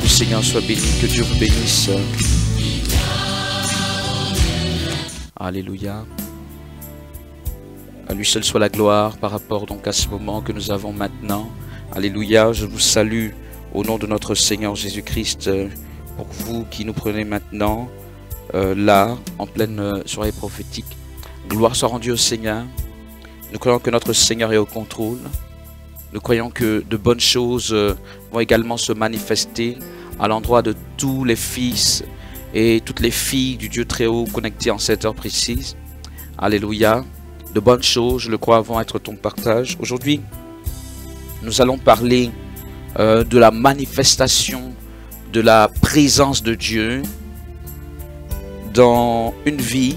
du Seigneur soit béni, que Dieu vous bénisse. Alléluia. À lui seul soit la gloire par rapport donc à ce moment que nous avons maintenant. Alléluia, je vous salue au nom de notre Seigneur Jésus-Christ. Pour vous qui nous prenez maintenant, là, en pleine soirée prophétique. Gloire soit rendue au Seigneur. Nous croyons que notre Seigneur est au contrôle. Nous croyons que de bonnes choses vont également se manifester à l'endroit de tous les fils et toutes les filles du Dieu très haut connectés en cette heure précise. Alléluia. De bonnes choses, je le crois, vont être ton partage. Aujourd'hui, nous allons parler de la manifestation de la présence de Dieu dans une vie,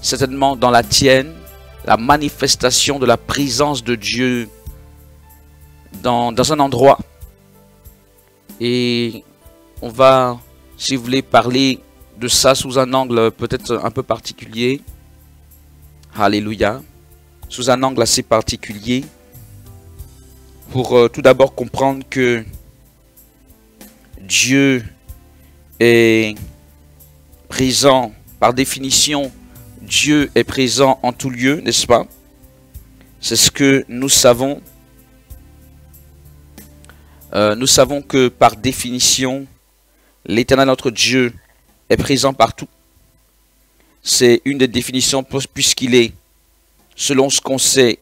certainement dans la tienne, la manifestation de la présence de Dieu dans un endroit. Et on va, si vous voulez, parler de ça sous un angle peut-être un peu particulier. Alléluia. Sous un angle assez particulier. Pour tout d'abord comprendre que Dieu est présent. Par définition, Dieu est présent en tout lieu, n'est-ce pas? C'est ce que nous savons. Nous savons que par définition, l'Éternel notre Dieu est présent partout. C'est une des définitions puisqu'il est, selon ce qu'on sait,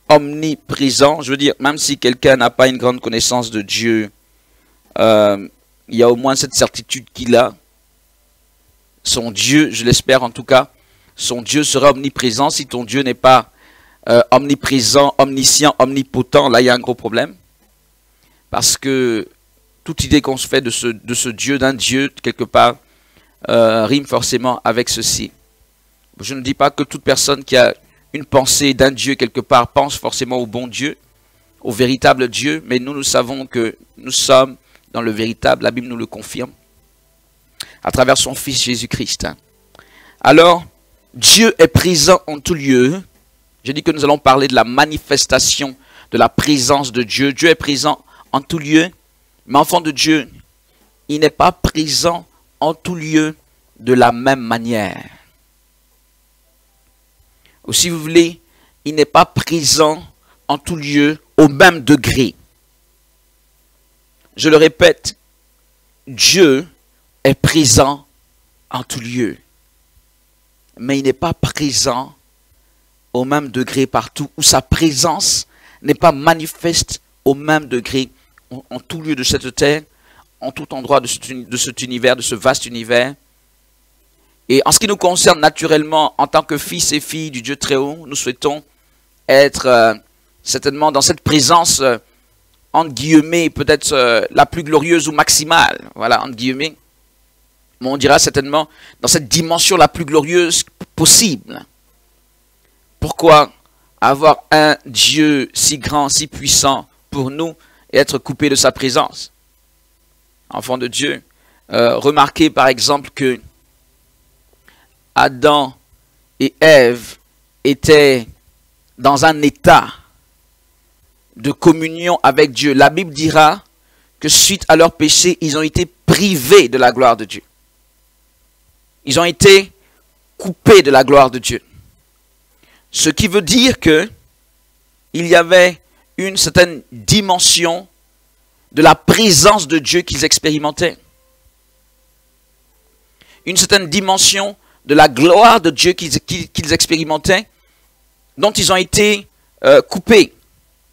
omniprésent. Je veux dire, même si quelqu'un n'a pas une grande connaissance de Dieu, il y a au moins cette certitude qu'il a. Son Dieu, je l'espère en tout cas, son Dieu sera omniprésent. Si ton Dieu n'est pas omniprésent, omniscient, omnipotent, là il y a un gros problème. Parce que toute idée qu'on se fait de ce Dieu, d'un Dieu, quelque part, rime forcément avec ceci. Je ne dis pas que toute personne qui a une pensée d'un Dieu quelque part pense forcément au bon Dieu, au véritable Dieu, mais nous savons que nous sommes dans le véritable, la Bible nous le confirme, à travers son Fils Jésus-Christ. Alors, Dieu est présent en tout lieu. Je dis que nous allons parler de la manifestation de la présence de Dieu. Dieu est présent en tout lieu, mais enfant de Dieu, il n'est pas présent en tout lieu de la même manière. Ou si vous voulez, il n'est pas présent en tout lieu au même degré. Je le répète, Dieu est présent en tout lieu, mais il n'est pas présent au même degré partout, où sa présence n'est pas manifeste au même degré en tout lieu de cette terre, en tout endroit de cet univers, de ce vaste univers. Et en ce qui nous concerne naturellement, en tant que fils et filles du Dieu très haut, nous souhaitons être certainement dans cette présence, entre guillemets, peut-être la plus glorieuse ou maximale, voilà, entre guillemets. Mais on dira certainement dans cette dimension la plus glorieuse possible. Pourquoi avoir un Dieu si grand, si puissant pour nous et être coupé de sa présence? Enfants de Dieu, remarquez par exemple que Adam et Ève étaient dans un état de communion avec Dieu. La Bible dira que suite à leur péché, ils ont été privés de la gloire de Dieu. Ils ont été coupés de la gloire de Dieu. Ce qui veut dire que il y avait une certaine dimension de la présence de Dieu qu'ils expérimentaient. Une certaine dimension de la gloire de Dieu qu'ils expérimentaient, dont ils ont été coupés,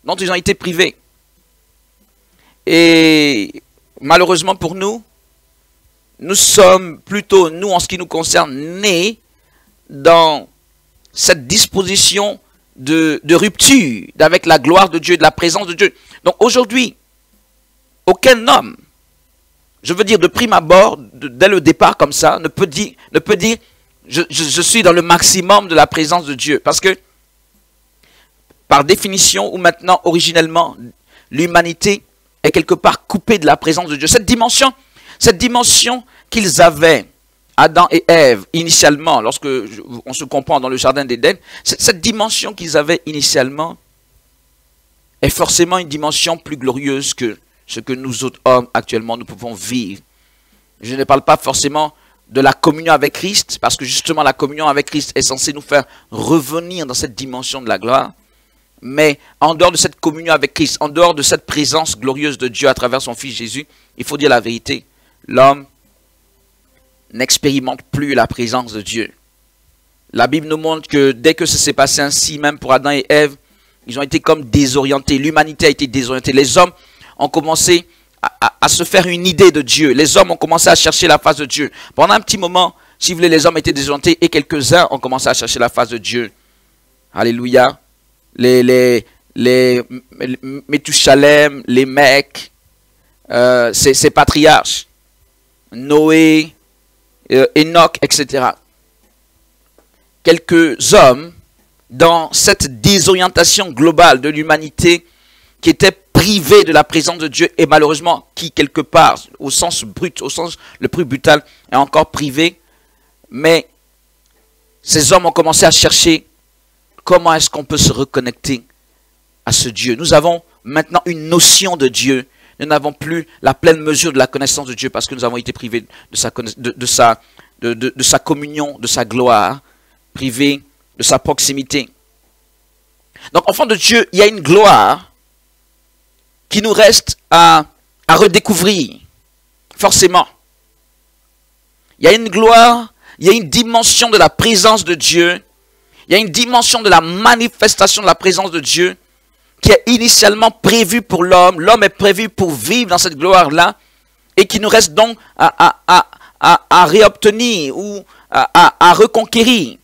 dont ils ont été privés. Et malheureusement pour nous, nous sommes plutôt, nous en ce qui nous concerne, nés dans cette disposition de rupture avec la gloire de Dieu, de la présence de Dieu. Donc aujourd'hui, aucun homme, je veux dire de prime abord, dès le départ comme ça, ne peut dire je suis dans le maximum de la présence de Dieu. Parce que, par définition, ou maintenant originellement, l'humanité est quelque part coupée de la présence de Dieu. Cette dimension qu'ils avaient, Adam et Ève, initialement, lorsque on se comprend dans le jardin d'Éden, cette dimension qu'ils avaient initialement est forcément une dimension plus glorieuse que ce que nous autres hommes actuellement nous pouvons vivre. Je ne parle pas forcément de la communion avec Christ, parce que justement la communion avec Christ est censée nous faire revenir dans cette dimension de la gloire. Mais en dehors de cette communion avec Christ, en dehors de cette présence glorieuse de Dieu à travers son Fils Jésus, il faut dire la vérité, l'homme n'expérimente plus la présence de Dieu. La Bible nous montre que dès que ça s'est passé ainsi, même pour Adam et Ève, ils ont été comme désorientés. L'humanité a été désorientée. Les hommes ont commencé à se faire une idée de Dieu. Les hommes ont commencé à chercher la face de Dieu. Pendant un petit moment, si vous voulez, les hommes étaient désorientés et quelques-uns ont commencé à chercher la face de Dieu. Alléluia. Les Méthusalem, les mecs, ces patriarches, Noé, Enoch, etc. Quelques hommes, dans cette désorientation globale de l'humanité, qui étaient privés de la présence de Dieu et malheureusement qui quelque part, au sens brut, au sens le plus brutal, est encore privé. Mais ces hommes ont commencé à chercher comment est-ce qu'on peut se reconnecter à ce Dieu. Nous avons maintenant une notion de Dieu. Nous n'avons plus la pleine mesure de la connaissance de Dieu parce que nous avons été privés de sa communion, de sa gloire, privés de sa proximité. Donc, enfant de Dieu, il y a une gloire qui nous reste à redécouvrir, forcément. Il y a une gloire, il y a une dimension de la présence de Dieu, il y a une dimension de la manifestation de la présence de Dieu qui est initialement prévue pour l'homme. L'homme est prévu pour vivre dans cette gloire-là et qui nous reste donc à réobtenir ou à reconquérir.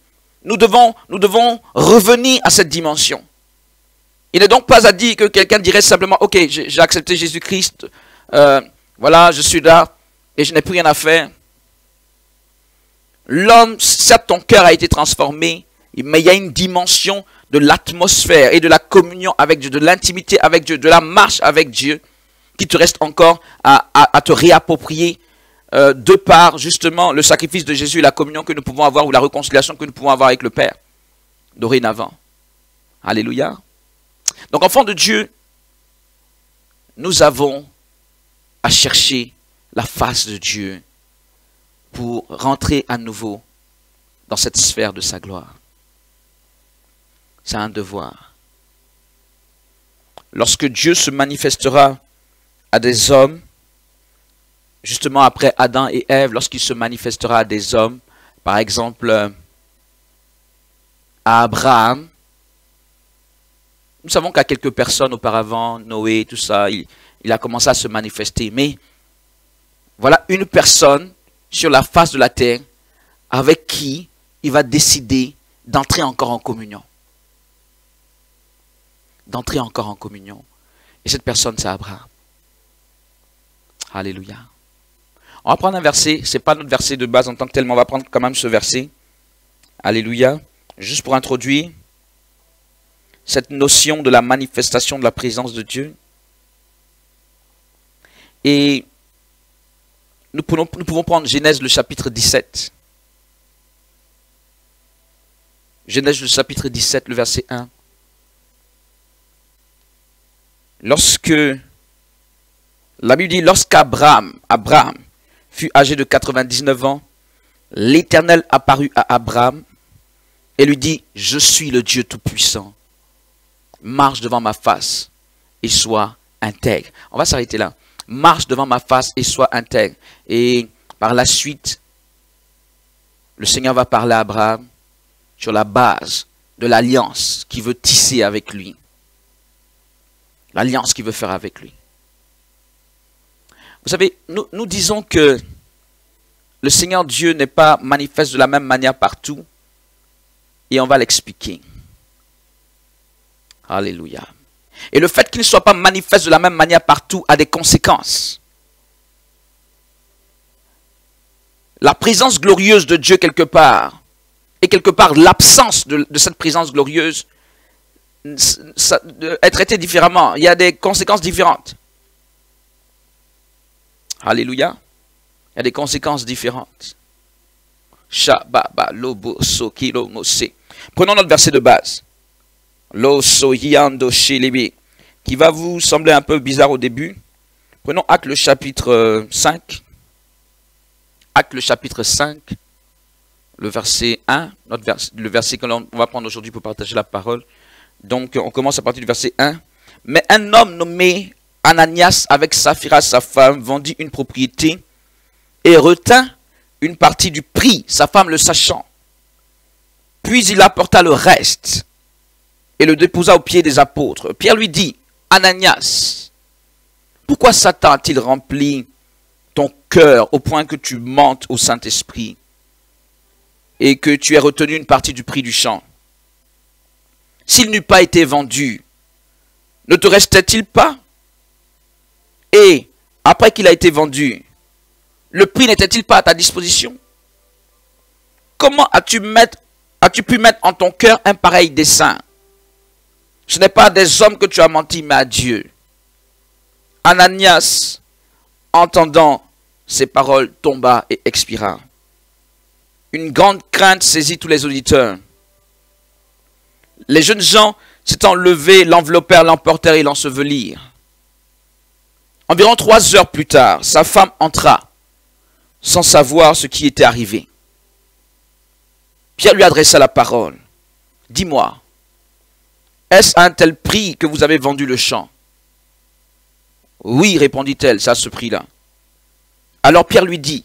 Nous devons revenir à cette dimension. Il n'est donc pas à dire que quelqu'un dirait simplement, ok, j'ai accepté Jésus-Christ, voilà, je suis là et je n'ai plus rien à faire. L'homme, certes, ton cœur a été transformé, mais il y a une dimension de l'atmosphère et de la communion avec Dieu, de l'intimité avec Dieu, de la marche avec Dieu, qui te reste encore à te réapproprier de par justement le sacrifice de Jésus et la communion que nous pouvons avoir ou la réconciliation que nous pouvons avoir avec le Père dorénavant. Alléluia. Donc, enfants de Dieu, nous avons à chercher la face de Dieu pour rentrer à nouveau dans cette sphère de sa gloire. C'est un devoir. Lorsque Dieu se manifestera à des hommes, justement après Adam et Ève, lorsqu'il se manifestera à des hommes, par exemple à Abraham, nous savons qu'à quelques personnes auparavant, Noé, tout ça, il a commencé à se manifester. Mais voilà une personne sur la face de la terre avec qui il va décider d'entrer encore en communion. D'entrer encore en communion. Et cette personne, c'est Abraham. Alléluia. On va prendre un verset, ce n'est pas notre verset de base en tant que tel, mais on va prendre quand même ce verset. Alléluia. Juste pour introduire cette notion de la manifestation de la présence de Dieu. Et nous pouvons prendre Genèse le chapitre 17. Genèse le chapitre 17, le verset 1. Lorsque, la Bible dit, lorsqu'Abraham fut âgé de 99 ans, l'Éternel apparut à Abraham et lui dit, je suis le Dieu Tout-Puissant. Marche devant ma face et sois intègre. On va s'arrêter là. Marche devant ma face et sois intègre. Et par la suite, le Seigneur va parler à Abraham sur la base de l'alliance qu'il veut tisser avec lui. L'alliance qu'il veut faire avec lui. Vous savez, nous disons que le Seigneur Dieu n'est pas manifeste de la même manière partout. Et on va l'expliquer. Alléluia. Et le fait qu'il ne soit pas manifeste de la même manière partout a des conséquences. La présence glorieuse de Dieu quelque part, et quelque part l'absence de cette présence glorieuse, est traitée différemment. Il y a des conséquences différentes. Alléluia. Il y a des conséquences différentes. Prenons notre verset de base. Qui va vous sembler un peu bizarre au début. Prenons Actes le chapitre 5. Actes le chapitre 5, le verset 1, le verset que l'on va prendre aujourd'hui pour partager la parole. Donc, on commence à partir du verset 1. Mais un homme nommé Ananias, avec Saphira, sa femme, vendit une propriété et retint une partie du prix, sa femme le sachant. Puis il apporta le reste et le déposa aux pieds des apôtres. Pierre lui dit, Ananias, pourquoi Satan a-t-il rempli ton cœur au point que tu mentes au Saint-Esprit et que tu aies retenu une partie du prix du champ? S'il n'eût pas été vendu, ne te restait-il pas? Et après qu'il a été vendu, le prix n'était-il pas à ta disposition? Comment as-tu pu mettre en ton cœur un pareil dessein? Ce n'est pas à des hommes que tu as menti, mais à Dieu. Ananias, entendant ces paroles, tomba et expira. Une grande crainte saisit tous les auditeurs. Les jeunes gens s'étant levés, l'enveloppèrent, l'emportèrent et l'ensevelirent. Environ 3 heures plus tard, sa femme entra, sans savoir ce qui était arrivé. Pierre lui adressa la parole. « Dis-moi, est-ce à un tel prix que vous avez vendu le champ? » « Oui, répondit-elle, c'est à ce prix-là. » Alors Pierre lui dit,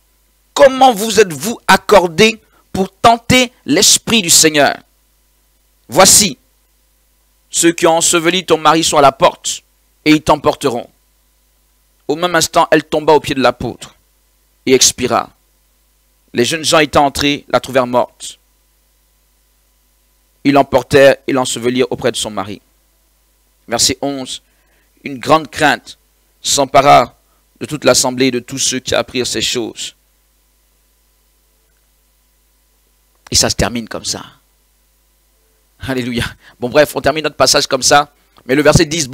« Comment vous êtes-vous accordé pour tenter l'Esprit du Seigneur? Voici, ceux qui ont enseveli ton mari sont à la porte, et ils t'emporteront. » Au même instant, elle tomba aux pieds de l'apôtre et expira. Les jeunes gens étant entrés, la trouvèrent morte. Ils l'emportèrent et l'ensevelirent auprès de son mari. Verset 11. Une grande crainte s'empara de toute l'assemblée et de tous ceux qui apprirent ces choses. Et ça se termine comme ça. Alléluia. Bon bref, on termine notre passage comme ça. Mais le verset 12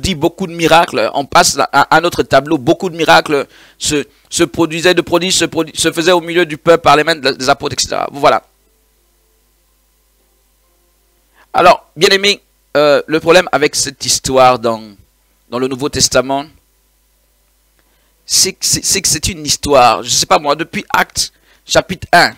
dit beaucoup de miracles. On passe à notre tableau. Beaucoup de miracles se produisaient, de prodiges se faisaient au milieu du peuple par les mains des apôtres, etc. Voilà. Alors, bien aimé, le problème avec cette histoire dans le Nouveau Testament, c'est que c'est une histoire, je ne sais pas moi, depuis Actes chapitre 1,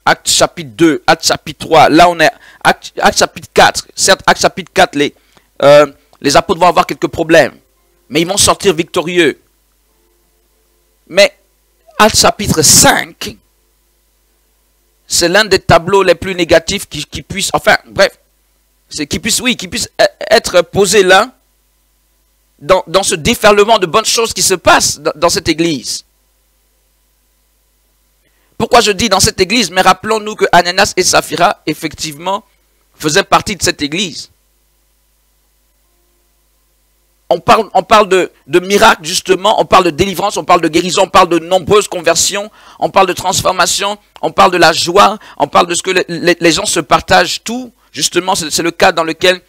Actes chapitre 2, Actes chapitre 3, là on est Actes chapitre 4. Certes, Actes chapitre 4, les apôtres vont avoir quelques problèmes, mais ils vont sortir victorieux. Mais Actes chapitre 5, c'est l'un des tableaux les plus négatifs qui puisse, enfin bref, qui puisse être posé là, dans ce déferlement de bonnes choses qui se passent dans cette église. Pourquoi je dis dans cette église? Mais rappelons-nous que Ananias et Saphira, effectivement, faisaient partie de cette église. On parle de miracles, justement, on parle de délivrance, on parle de guérison, on parle de nombreuses conversions, on parle de transformation, on parle de la joie, on parle de ce que les gens se partagent tout. Justement, c'est le cas dans lequel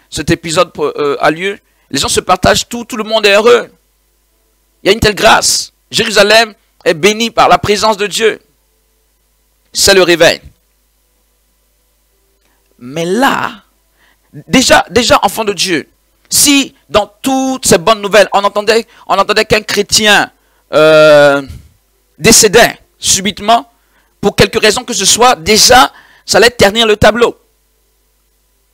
cet épisode a lieu. Les gens se partagent tout le monde est heureux. Il y a une telle grâce. Jérusalem est bénie par la présence de Dieu. C'est le réveil. Mais là, déjà enfant de Dieu, si dans toutes ces bonnes nouvelles, on entendait qu'un chrétien décédait subitement, pour quelque raison que ce soit, déjà, ça allait ternir le tableau.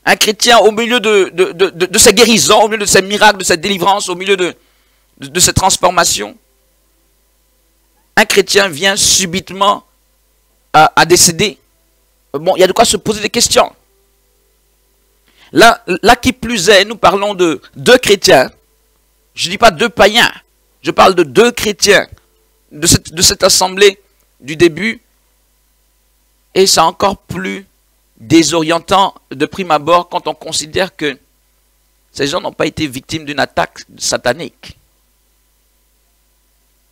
Un chrétien au milieu de ses guérisons, au milieu de ses miracles, de ses délivrances, au milieu de ses transformations, un chrétien vient subitement à décéder. Bon, il y a de quoi se poser des questions. Là qui plus est, nous parlons de 2 chrétiens. Je ne dis pas 2 païens. Je parle de 2 chrétiens de cette assemblée du début. Et c'est encore plus désorientant de prime abord quand on considère que ces gens n'ont pas été victimes d'une attaque satanique.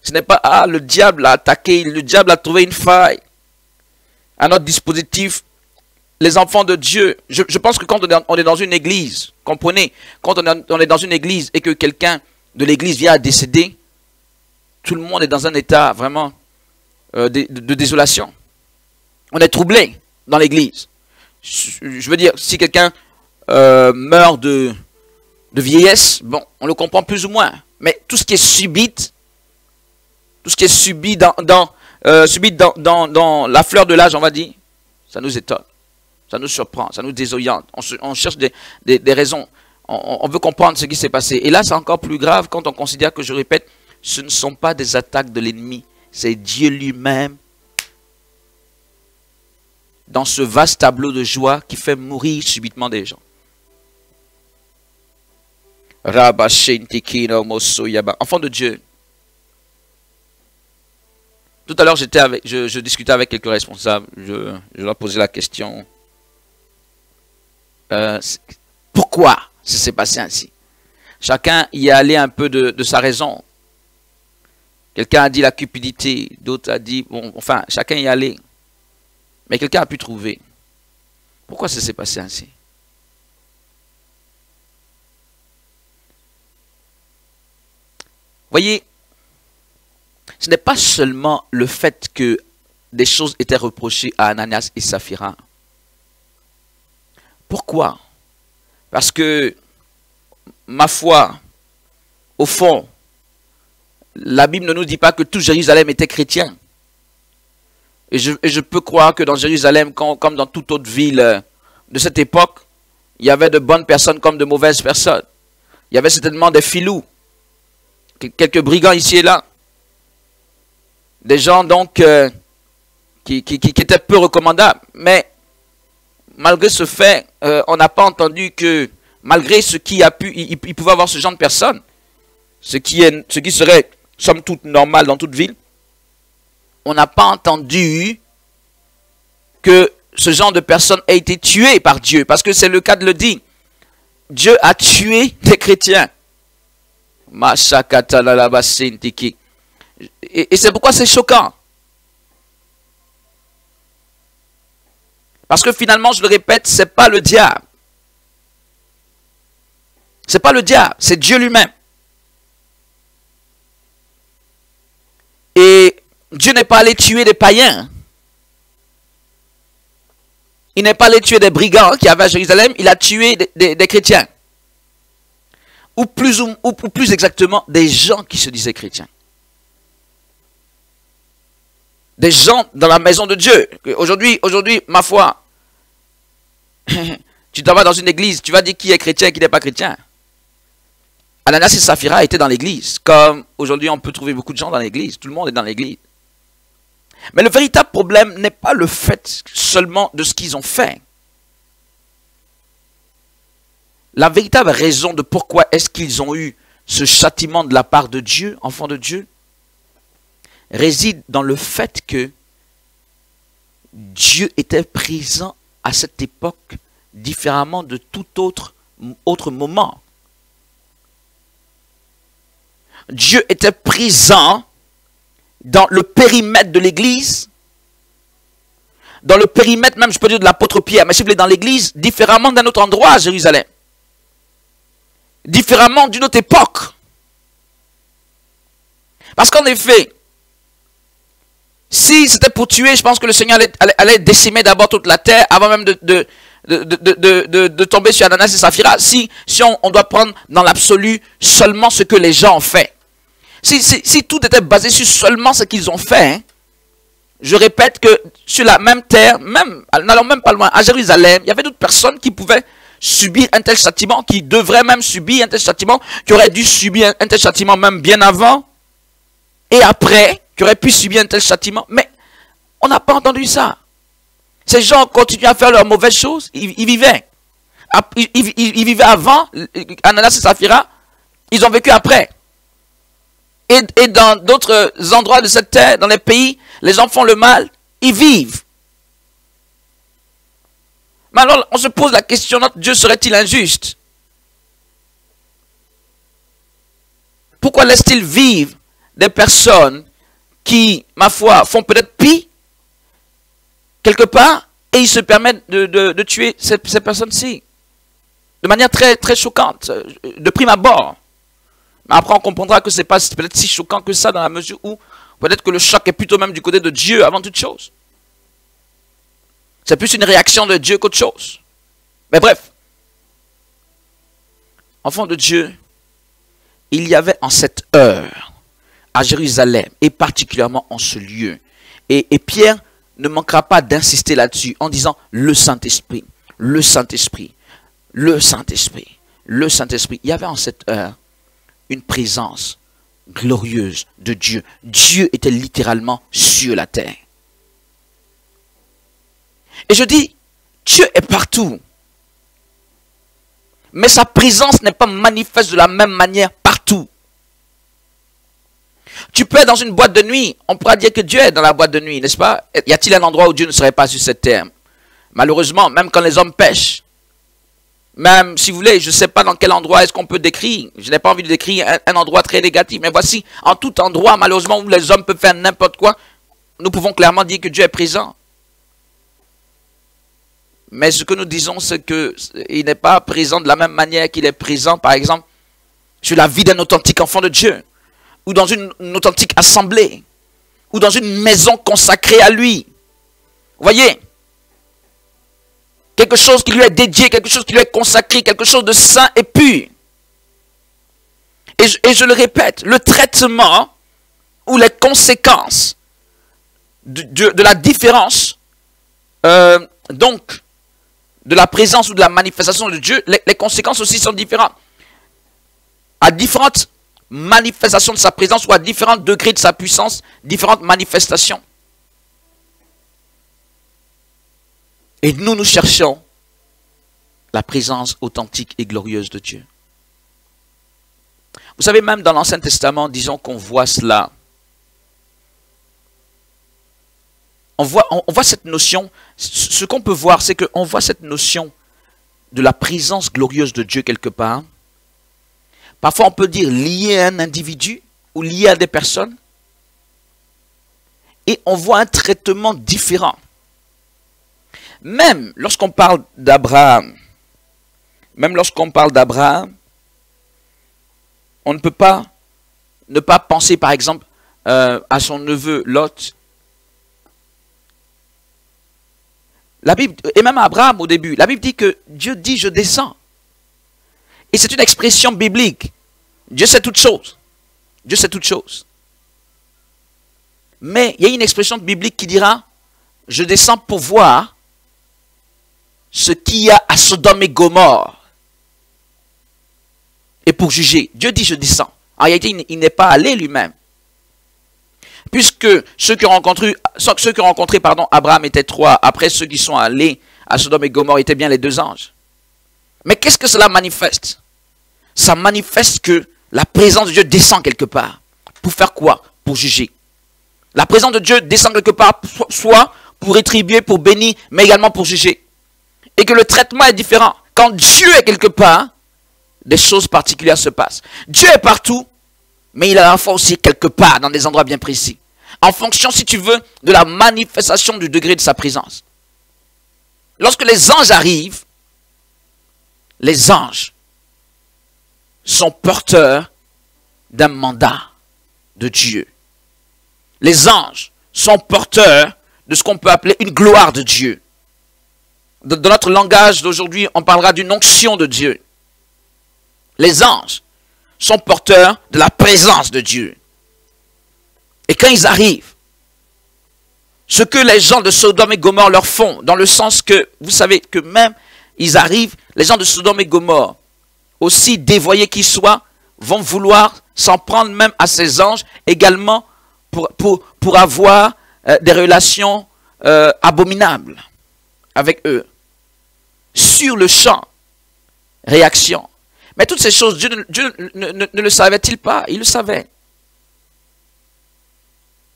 Ce n'est pas le diable a attaqué, le diable a trouvé une faille à notre dispositif. Les enfants de Dieu, je pense que quand on est dans une église, comprenez, quand on est dans une église et que quelqu'un de l'église vient à décéder, tout le monde est dans un état vraiment de désolation. On est troublé dans l'église. Je veux dire, si quelqu'un meurt de vieillesse, bon, on le comprend plus ou moins. Mais tout ce qui est subite, tout ce qui est subi dans la fleur de l'âge, on va dire, ça nous étonne, ça nous surprend, ça nous désoriente. On cherche des raisons, on veut comprendre ce qui s'est passé. Et là, c'est encore plus grave quand on considère que, je répète, ce ne sont pas des attaques de l'ennemi, c'est Dieu lui-même, dans ce vaste tableau de joie qui fait mourir subitement des gens. Enfant de Dieu. Tout à l'heure, je discutais avec quelques responsables. Je leur posais la question. Pourquoi ça s'est passé ainsi? Chacun y est allé un peu de sa raison. Quelqu'un a dit la cupidité. D'autres a dit... Bon, enfin, chacun y est allé. Mais quelqu'un a pu trouver. Pourquoi ça s'est passé ainsi? Voyez, ce n'est pas seulement le fait que des choses étaient reprochées à Ananias et Saphira. Pourquoi? Parce que, ma foi, au fond, la Bible ne nous dit pas que tout Jérusalem était chrétien. Et je peux croire que dans Jérusalem, comme dans toute autre ville de cette époque, il y avait de bonnes personnes comme de mauvaises personnes. Il y avait certainement des filous, quelques brigands ici et là. Des gens donc qui étaient peu recommandables. Mais malgré ce fait, on n'a pas entendu que malgré ce qui a pu, il pouvait avoir ce genre de personnes, ce qui serait somme toute normal dans toute ville. On n'a pas entendu que ce genre de personnes ait été tué par Dieu. Parce que c'est le cas de le dire. Dieu a tué des chrétiens. Et c'est pourquoi c'est choquant. Parce que finalement, je le répète, c'est pas le diable. C'est pas le diable, c'est Dieu lui-même. Et Dieu n'est pas allé tuer des païens. Il n'est pas allé tuer des brigands qui avaient à Jérusalem, il a tué des chrétiens. Ou plus exactement, des gens qui se disaient chrétiens. Des gens dans la maison de Dieu. Aujourd'hui, ma foi, tu t'en vas dans une église, tu vas dire qui est chrétien et qui n'est pas chrétien. Ananias et Saphira étaient dans l'église, comme aujourd'hui on peut trouver beaucoup de gens dans l'église, tout le monde est dans l'église. Mais le véritable problème n'est pas le fait seulement de ce qu'ils ont fait. La véritable raison de pourquoi est-ce qu'ils ont eu ce châtiment de la part de Dieu, enfants de Dieu, réside dans le fait que Dieu était présent à cette époque différemment de tout autre moment. Dieu était présent dans le périmètre de l'église, dans le périmètre même, je peux dire, de l'apôtre Pierre, mais si vous voulez, dans l'église, différemment d'un autre endroit à Jérusalem, différemment d'une autre époque. Parce qu'en effet, si c'était pour tuer, je pense que le Seigneur allait décimer d'abord toute la terre avant même de tomber sur Ananias et Saphira. Si on doit prendre dans l'absolu seulement ce que les gens ont fait. Si tout était basé sur seulement ce qu'ils ont fait, hein, je répète que sur la même terre, n'allons même pas loin, à Jérusalem, il y avait d'autres personnes qui pouvaient subir un tel châtiment, qui devraient même subir un tel châtiment, qui auraient dû subir un tel châtiment même bien avant et après, qui auraient pu subir un tel châtiment. Mais on n'a pas entendu ça. Ces gens continuaient à faire leurs mauvaises choses, ils vivaient. Ils vivaient avant, Ananias et Saphira, ils ont vécu après. Et dans d'autres endroits de cette terre, dans les pays, les gens font le mal, ils vivent. Mais alors, on se pose la question, notre Dieu serait-il injuste? Pourquoi laisse-t-il vivre des personnes qui, ma foi, font peut-être pire, quelque part, et ils se permettent de tuer ces personnes-ci, de manière très, très choquante, de prime abord. Mais après, on comprendra que ce n'est pas peut-être si choquant que ça, dans la mesure où peut-être que le choc est plutôt même du côté de Dieu avant toute chose. C'est plus une réaction de Dieu qu'autre chose. Mais bref. Enfants de Dieu, il y avait en cette heure, à Jérusalem, et particulièrement en ce lieu, et Pierre ne manquera pas d'insister là-dessus en disant le Saint-Esprit, le Saint-Esprit, le Saint-Esprit, le Saint-Esprit. Il y avait en cette heure une présence glorieuse de Dieu. Dieu était littéralement sur la terre. Et je dis, Dieu est partout. Mais sa présence n'est pas manifeste de la même manière partout. Tu peux être dans une boîte de nuit, on pourra dire que Dieu est dans la boîte de nuit, n'est-ce pas? Y a-t-il un endroit où Dieu ne serait pas sur cette terre? Malheureusement, même quand les hommes pêchent, même si vous voulez, je ne sais pas dans quel endroit est-ce qu'on peut décrire, je n'ai pas envie de décrire un endroit très négatif, mais voici, en tout endroit, malheureusement, où les hommes peuvent faire n'importe quoi, nous pouvons clairement dire que Dieu est présent. Mais ce que nous disons, c'est qu'il n'est pas présent de la même manière qu'il est présent, par exemple, sur la vie d'un authentique enfant de Dieu, ou dans une authentique assemblée, ou dans une maison consacrée à lui. Vous voyez? Quelque chose qui lui est dédié, quelque chose qui lui est consacré, quelque chose de saint et pur. Et je le répète, le traitement ou les conséquences de la différence, donc, de la présence ou de la manifestation de Dieu, les conséquences aussi sont différentes. À différentes manifestations de sa présence ou à différents degrés de sa puissance, différentes manifestations. Et nous cherchons la présence authentique et glorieuse de Dieu. Vous savez, même dans l'Ancien Testament, disons qu'on voit cela. On voit cette notion, ce qu'on peut voir, c'est qu'on voit cette notion de la présence glorieuse de Dieu quelque part. Parfois, on peut dire lié à un individu ou lié à des personnes. Et on voit un traitement différent. Même lorsqu'on parle d'Abraham, on ne peut pas ne pas penser, par exemple, à son neveu Lot. La Bible, et même à Abraham au début, la Bible dit que Dieu dit « je descends ». Et c'est une expression biblique. Dieu sait toutes choses. Dieu sait toutes choses. Mais il y a une expression biblique qui dira « je descends pour voir ce qu'il y a à Sodome et Gomorrhe et pour juger ». Dieu dit « je descends ». En réalité, il n'est pas allé lui-même. Puisque ceux qui ont rencontré Abraham étaient trois, après ceux qui sont allés à Sodome et Gomorrhe étaient bien les deux anges. Mais qu'est-ce que cela manifeste? Ça manifeste que la présence de Dieu descend quelque part. Pour faire quoi? Pour juger. La présence de Dieu descend quelque part, soit pour rétribuer, pour bénir, mais également pour juger. Et que le traitement est différent. Quand Dieu est quelque part, des choses particulières se passent. Dieu est partout, mais il est à la fois aussi quelque part, dans des endroits bien précis. En fonction, si tu veux, de la manifestation du degré de sa présence. Lorsque les anges arrivent, les anges sont porteurs d'un mandat de Dieu. Les anges sont porteurs de ce qu'on peut appeler une gloire de Dieu. Dans notre langage d'aujourd'hui, on parlera d'une onction de Dieu. Les anges sont porteurs de la présence de Dieu. Et quand ils arrivent, ce que les gens de Sodome et Gomorrhe leur font, dans le sens que, vous savez que même ils arrivent, les gens de Sodome et Gomorrhe, aussi dévoyés qu'ils soient, vont vouloir s'en prendre même à ces anges, également pour avoir des relations abominables avec eux. Sur le champ, réaction. Mais toutes ces choses, Dieu ne le savait-il pas? Il le savait.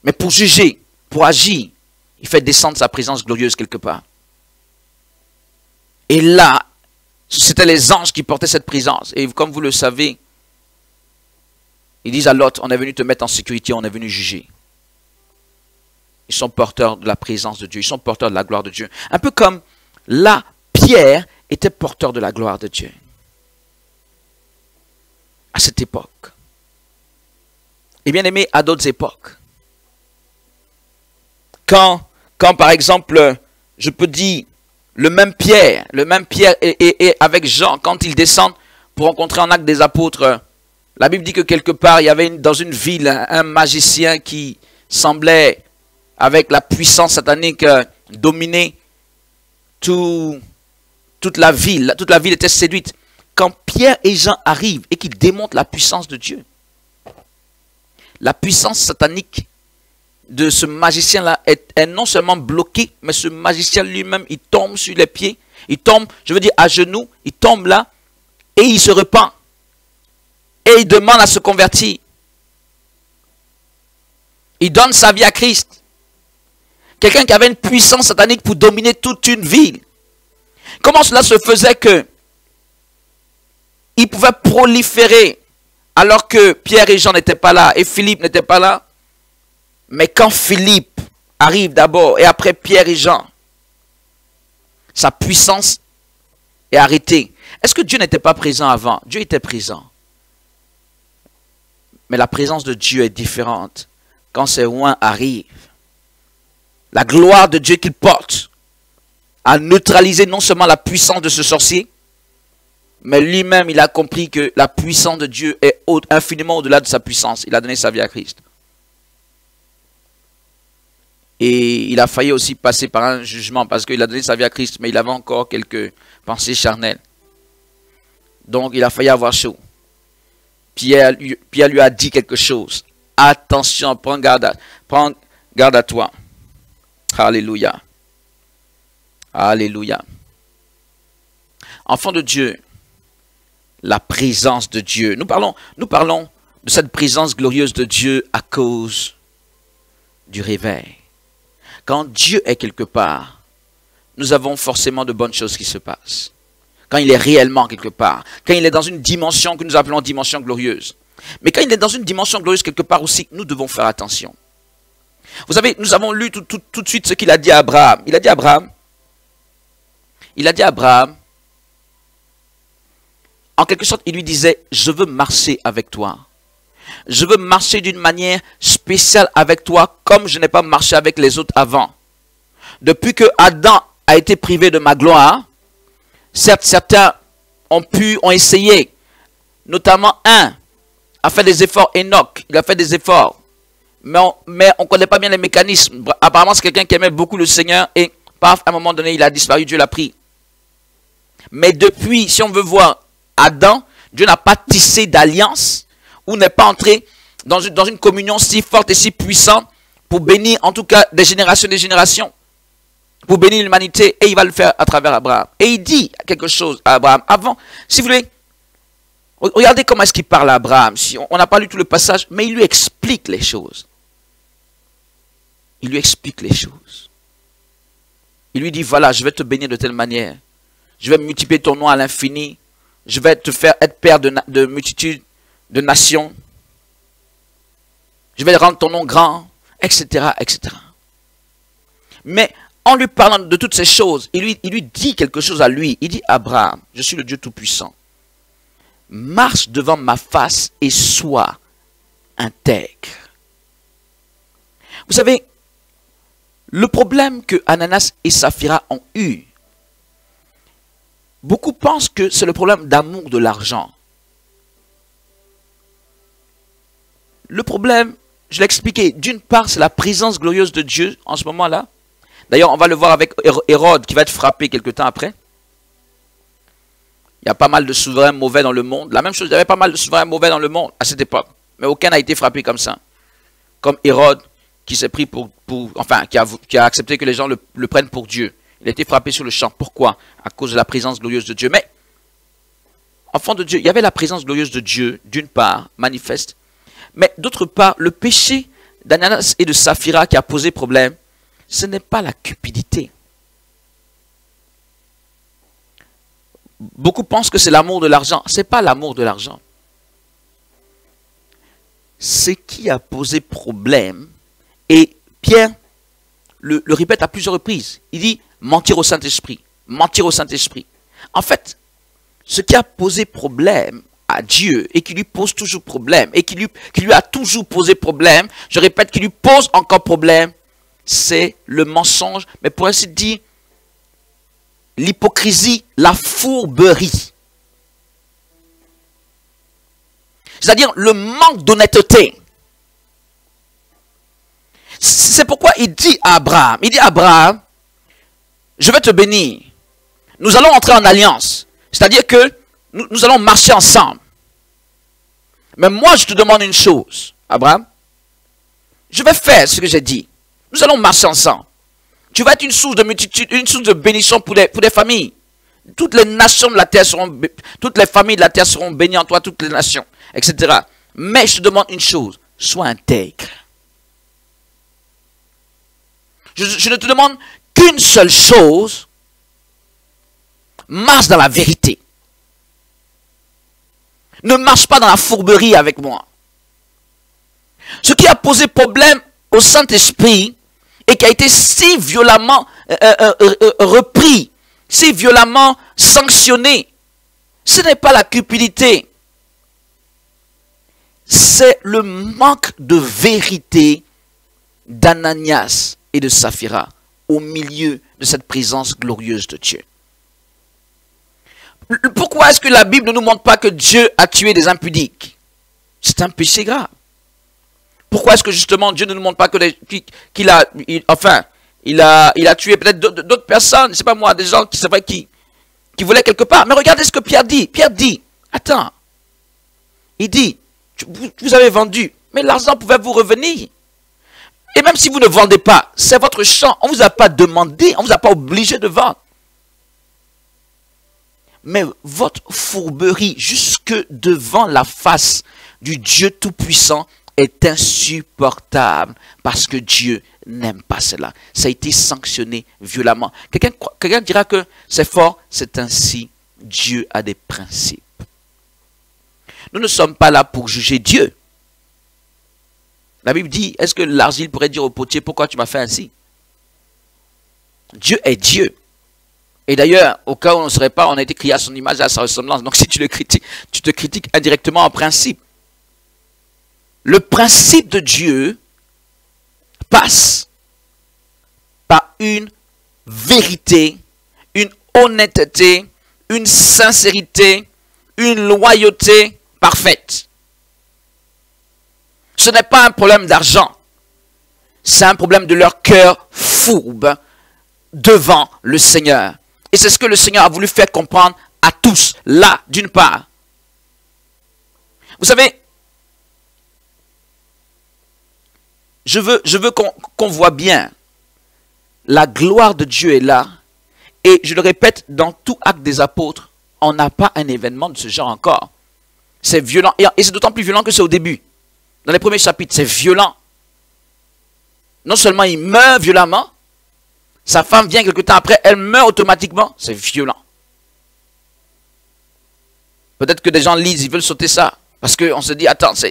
Mais pour juger, pour agir, il fait descendre sa présence glorieuse quelque part. Et là, c'était les anges qui portaient cette présence. Et comme vous le savez, ils disent à Lot, on est venu te mettre en sécurité, on est venu juger. Ils sont porteurs de la présence de Dieu, ils sont porteurs de la gloire de Dieu. Un peu comme là, Pierre était porteur de la gloire de Dieu. À cette époque. Et bien aimé, à d'autres époques. Quand par exemple, je peux dire, le même Pierre et avec Jean, quand ils descendent pour rencontrer en Actes des Apôtres. La Bible dit que quelque part, il y avait dans une ville un magicien qui semblait, avec la puissance satanique, dominer toute la ville. Toute la ville était séduite. Quand Pierre et Jean arrivent et qu'ils démontrent la puissance de Dieu, la puissance satanique de ce magicien-là est non seulement bloquée, mais ce magicien lui-même, il tombe sur les pieds, il tombe, je veux dire à genoux, il tombe là, et il se repent. Et il demande à se convertir. Il donne sa vie à Christ. Quelqu'un qui avait une puissance satanique pour dominer toute une ville. Comment cela se faisait que il pouvait proliférer alors que Pierre et Jean n'étaient pas là et Philippe n'était pas là? Mais quand Philippe arrive d'abord et après Pierre et Jean, sa puissance est arrêtée. Est-ce que Dieu n'était pas présent avant? Dieu était présent. Mais la présence de Dieu est différente quand ces oins arrivent. La gloire de Dieu qu'il porte a neutralisé non seulement la puissance de ce sorcier, mais lui-même, il a compris que la puissance de Dieu est infiniment au-delà de sa puissance. Il a donné sa vie à Christ. Et il a failli aussi passer par un jugement parce qu'il a donné sa vie à Christ, mais il avait encore quelques pensées charnelles. Donc, il a failli avoir chaud. Pierre lui a dit quelque chose. Attention, prends garde à toi. Alléluia. Alléluia. Enfant de Dieu, la présence de Dieu. Nous parlons de cette présence glorieuse de Dieu à cause du réveil. Quand Dieu est quelque part, nous avons forcément de bonnes choses qui se passent. Quand il est réellement quelque part, quand il est dans une dimension que nous appelons dimension glorieuse. Mais quand il est dans une dimension glorieuse quelque part aussi, nous devons faire attention. Vous savez, nous avons lu tout de suite ce qu'il a dit à Abraham. Il a dit à Abraham, en quelque sorte, il lui disait, je veux marcher avec toi. Je veux marcher d'une manière spéciale avec toi, comme je n'ai pas marché avec les autres avant. Depuis que Adam a été privé de ma gloire, certes, certains ont essayé, notamment un a fait des efforts, Enoch, il a fait des efforts, mais on ne connaît pas bien les mécanismes. Apparemment, c'est quelqu'un qui aimait beaucoup le Seigneur et paf, à un moment donné, il a disparu, Dieu l'a pris. Mais depuis, si on veut voir Adam, Dieu n'a pas tissé d'alliance ou n'est pas entré dans une communion si forte et si puissante pour bénir en tout cas des générations, pour bénir l'humanité, et il va le faire à travers Abraham. Et il dit quelque chose à Abraham avant, si vous voulez, regardez comment est-ce qu'il parle à Abraham. On n'a pas lu tout le passage, mais il lui explique les choses. Il lui explique les choses. Il lui dit, voilà, je vais te bénir de telle manière. Je vais multiplier ton nom à l'infini. Je vais te faire être père de multitudes de nations. Je vais rendre ton nom grand, etc., etc. Mais en lui parlant de toutes ces choses, il lui dit quelque chose à lui. Il dit, Abraham, je suis le Dieu Tout-Puissant. Marche devant ma face et sois intègre. Vous savez, le problème que Ananas et Saphira ont eu, beaucoup pensent que c'est le problème d'amour de l'argent. Le problème, je l'ai expliqué, d'une part, c'est la présence glorieuse de Dieu en ce moment-là. D'ailleurs, on va le voir avec Hérode qui va être frappé quelque temps après. Il y a pas mal de souverains mauvais dans le monde. La même chose, il y avait pas mal de souverains mauvais dans le monde à cette époque. Mais aucun n'a été frappé comme ça. Comme Hérode qui s'est pris qui a accepté que les gens le prennent pour Dieu. Il a été frappé sur le champ. Pourquoi? À cause de la présence glorieuse de Dieu. Mais, enfant de Dieu, il y avait la présence glorieuse de Dieu, d'une part, manifeste. Mais d'autre part, le péché d'Ananas et de Saphira qui a posé problème, ce n'est pas la cupidité. Beaucoup pensent que c'est l'amour de l'argent. Ce n'est pas l'amour de l'argent. Ce qui a posé problème, et Pierre le répète à plusieurs reprises, il dit mentir au Saint-Esprit, mentir au Saint-Esprit. En fait, ce qui a posé problème à Dieu et qui lui pose toujours problème et qui lui a toujours posé problème, je répète, qui lui pose encore problème, c'est le mensonge, mais pour ainsi dire, l'hypocrisie, la fourberie. c'est-à-dire le manque d'honnêteté. C'est pourquoi il dit à Abraham, Abraham, je vais te bénir. Nous allons entrer en alliance. C'est-à-dire que nous allons marcher ensemble. Mais moi, je te demande une chose, Abraham. Je vais faire ce que j'ai dit. Nous allons marcher ensemble. Tu vas être une source de multitude, une source de bénédiction pour des familles. Toutes les nations de la terre toutes les familles de la terre seront bénies en toi, toutes les nations, etc. Mais je te demande une chose, sois intègre. Je ne te demande qu'une seule chose, marche dans la vérité. Ne marche pas dans la fourberie avec moi. Ce qui a posé problème au Saint-Esprit et qui a été si violemment repris, si violemment sanctionné, ce n'est pas la cupidité. C'est le manque de vérité d'Ananias et de Saphira au milieu de cette présence glorieuse de Dieu. Pourquoi est-ce que la Bible ne nous montre pas que Dieu a tué des impudiques? C'est un péché grave. Pourquoi est-ce que justement Dieu ne nous montre pas que qu'il a tué peut-être d'autres personnes, c'est pas moi, des gens qui voulaient quelque part. Mais regardez ce que Pierre dit. Pierre dit, attends, il dit, vous avez vendu, mais l'argent pouvait vous revenir. Et même si vous ne vendez pas, c'est votre champ. On ne vous a pas demandé, on ne vous a pas obligé de vendre. Mais votre fourberie jusque devant la face du Dieu Tout-Puissant est insupportable parce que Dieu n'aime pas cela. Ça a été sanctionné violemment. Quelqu'un dira que c'est fort, c'est ainsi. Dieu a des principes. Nous ne sommes pas là pour juger Dieu. La Bible dit, est-ce que l'argile pourrait dire au potier, pourquoi tu m'as fait ainsi? Dieu est Dieu. Et d'ailleurs, au cas où on ne serait pas, on a été créé à son image et à sa ressemblance. Donc si tu le critiques, tu te critiques indirectement en principe. Le principe de Dieu passe par une vérité, une honnêteté, une sincérité, une loyauté parfaite. Ce n'est pas un problème d'argent. C'est un problème de leur cœur fourbe devant le Seigneur. Et c'est ce que le Seigneur a voulu faire comprendre à tous, là, d'une part. Vous savez, je veux qu'on voit bien, la gloire de Dieu est là. Et je le répète, dans tout acte des apôtres, on n'a pas un événement de ce genre encore. C'est violent. Et c'est d'autant plus violent que c'est au début. Dans les premiers chapitres, c'est violent. Non seulement il meurt violemment, sa femme vient quelque temps après, elle meurt automatiquement, c'est violent. Peut-être que des gens lisent, ils veulent sauter ça. Parce qu'on se dit, attends, je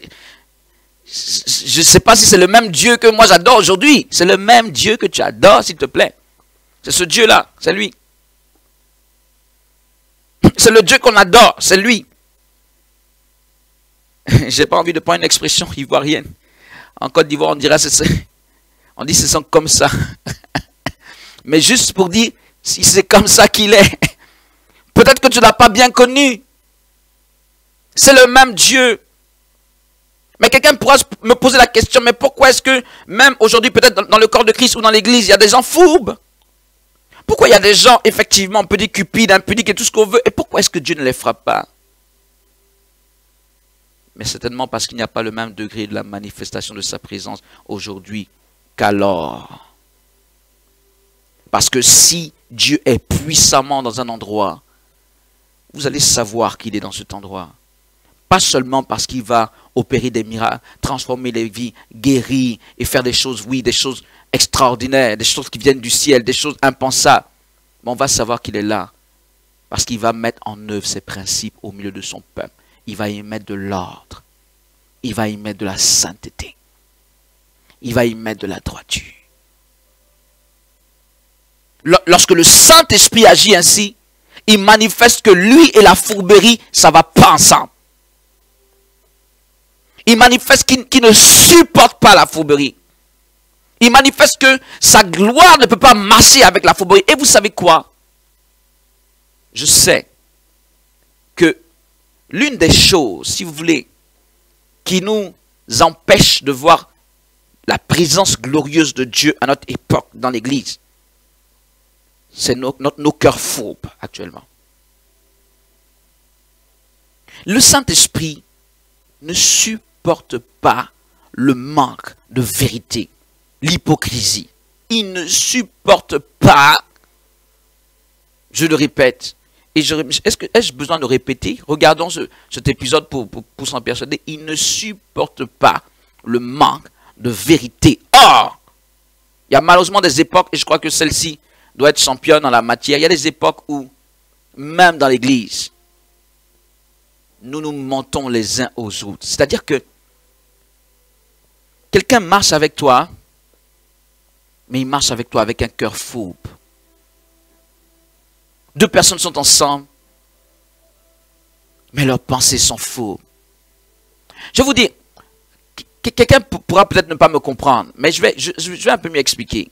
ne sais pas si c'est le même Dieu que moi j'adore aujourd'hui. C'est le même Dieu que tu adores, s'il te plaît. C'est ce Dieu-là, c'est lui. C'est le Dieu qu'on adore, c'est lui. J'ai pas envie de prendre une expression ivoirienne. En Côte d'Ivoire, on dirait on dit ce sont comme ça. Mais juste pour dire, si c'est comme ça qu'il est, peut-être que tu ne l'as pas bien connu. C'est le même Dieu. Mais quelqu'un pourra me poser la question, mais pourquoi est-ce que même aujourd'hui, peut-être dans le corps de Christ ou dans l'église, il y a des gens fourbes? Pourquoi il y a des gens, effectivement, on peut dire cupides, impudiques et tout ce qu'on veut? Et pourquoi est-ce que Dieu ne les frappe pas? Mais certainement parce qu'il n'y a pas le même degré de la manifestation de sa présence aujourd'hui qu'alors. Parce que si Dieu est puissamment dans un endroit, vous allez savoir qu'il est dans cet endroit. Pas seulement parce qu'il va opérer des miracles, transformer les vies, guérir et faire des choses, oui, des choses extraordinaires, des choses qui viennent du ciel, des choses impensables. Mais on va savoir qu'il est là parce qu'il va mettre en œuvre ses principes au milieu de son peuple. Il va y mettre de l'ordre. Il va y mettre de la sainteté. Il va y mettre de la droiture. Lorsque le Saint-Esprit agit ainsi, il manifeste que lui et la fourberie, ça ne va pas ensemble. Il manifeste qu'il ne supporte pas la fourberie. Il manifeste que sa gloire ne peut pas marcher avec la fourberie. Et vous savez quoi? Je sais que l'une des choses, si vous voulez, qui nous empêche de voir la présence glorieuse de Dieu à notre époque dans l'Église. C'est nos cœurs fourbes actuellement. Le Saint-Esprit ne supporte pas le manque de vérité, l'hypocrisie. Il ne supporte pas, je le répète, et ai-je besoin de répéter? Regardons cet épisode pour s'en persuader. Il ne supporte pas le manque de vérité. Or, il y a malheureusement des époques, et je crois que celle-ci doit être championne en la matière, il y a des époques où, même dans l'Église, nous nous mentons les uns aux autres. C'est-à-dire que quelqu'un marche avec toi, mais il marche avec toi avec un cœur fourbe. Deux personnes sont ensemble, mais leurs pensées sont fourbes. Je vous dis, quelqu'un pourra peut-être ne pas me comprendre, mais je vais un peu mieux expliquer.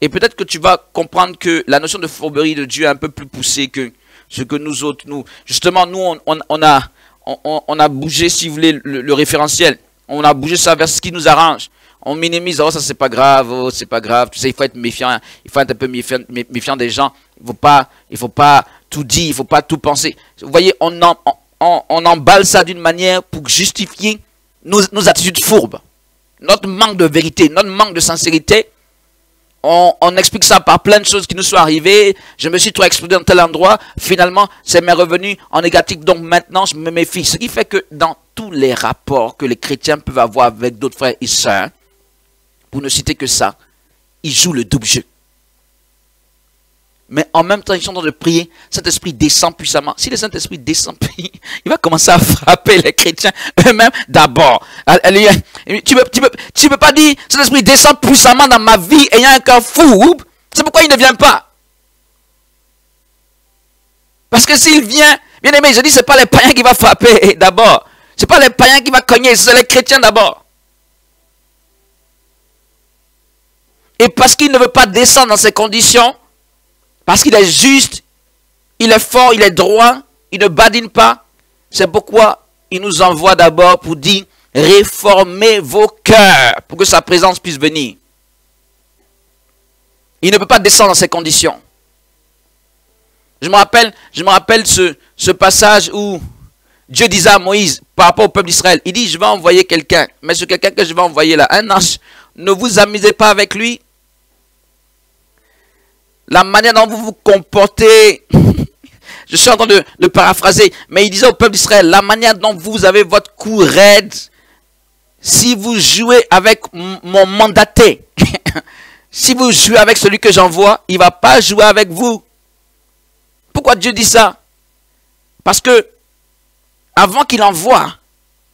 Et peut-être que tu vas comprendre que la notion de fourberie de Dieu est un peu plus poussée que ce que nous autres, justement, nous, on a bougé, si vous voulez, le référentiel. On a bougé ça vers ce qui nous arrange. On minimise, oh ça c'est pas grave, oh c'est pas grave. Tu sais, il faut être méfiant, il faut être un peu méfiant des gens. Il faut pas tout dire, il faut pas tout penser. Vous voyez, on emballe ça d'une manière pour justifier nos attitudes fourbes. Notre manque de vérité, notre manque de sincérité. On explique ça par plein de choses qui nous sont arrivées. Je me suis trop explosé dans tel endroit. Finalement, c'est mes revenus en négatif. Donc maintenant, je me méfie. Ce qui fait que dans tous les rapports que les chrétiens peuvent avoir avec d'autres frères et sœurs, pour ne citer que ça, ils jouent le double jeu. Mais en même temps, ils sont en train de prier. Saint-Esprit descend puissamment. Si le Saint-Esprit descend, il va commencer à frapper les chrétiens eux-mêmes d'abord. Tu peux pas dire, Saint-Esprit descend puissamment dans ma vie ayant un cœur fourbe. C'est pourquoi il ne vient pas. Parce que s'il vient, bien aimé, je dis, c'est pas les païens qui va frapper d'abord. C'est pas les païens qui va cogner, c'est les chrétiens d'abord. Et parce qu'il ne veut pas descendre dans ces conditions, parce qu'il est juste, il est fort, il est droit, il ne badine pas. C'est pourquoi il nous envoie d'abord pour dire, réformez vos cœurs pour que sa présence puisse venir. Il ne peut pas descendre dans ces conditions. Je me rappelle ce passage où Dieu disait à Moïse, par rapport au peuple d'Israël, il dit, je vais envoyer quelqu'un, mais ce quelqu'un que je vais envoyer là, un ange, ne vous amusez pas avec lui. La manière dont vous vous comportez, je suis en train de paraphraser, mais il disait au peuple d'Israël, la manière dont vous avez votre cou raide, si vous jouez avec mon mandaté, si vous jouez avec celui que j'envoie, il ne va pas jouer avec vous. Pourquoi Dieu dit ça? Parce que, avant qu'il envoie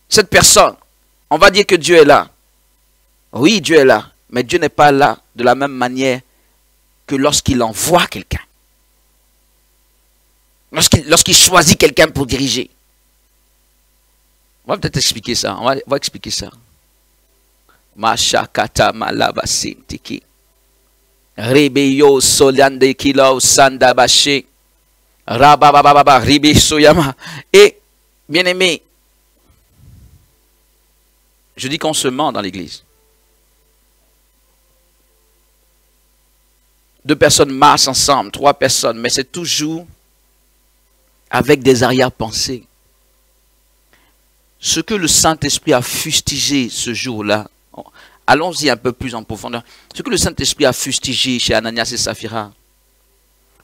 cette personne, on va dire que Dieu est là. Oui, Dieu est là, mais Dieu n'est pas là de la même manière que lorsqu'il envoie quelqu'un. Lorsqu'il choisit quelqu'un pour diriger. On va peut-être expliquer ça. On va expliquer ça. Mashakata malabasintiki. Ribeyo soliande kilo sandabashi. Rababababa ribe soyama. Et, bien aimé, je dis qu'on se ment dans l'église. Deux personnes marchent ensemble, trois personnes, mais c'est toujours avec des arrière-pensées. Ce que le Saint-Esprit a fustigé ce jour-là, allons-y un peu plus en profondeur, ce que le Saint-Esprit a fustigé chez Ananias et Saphira,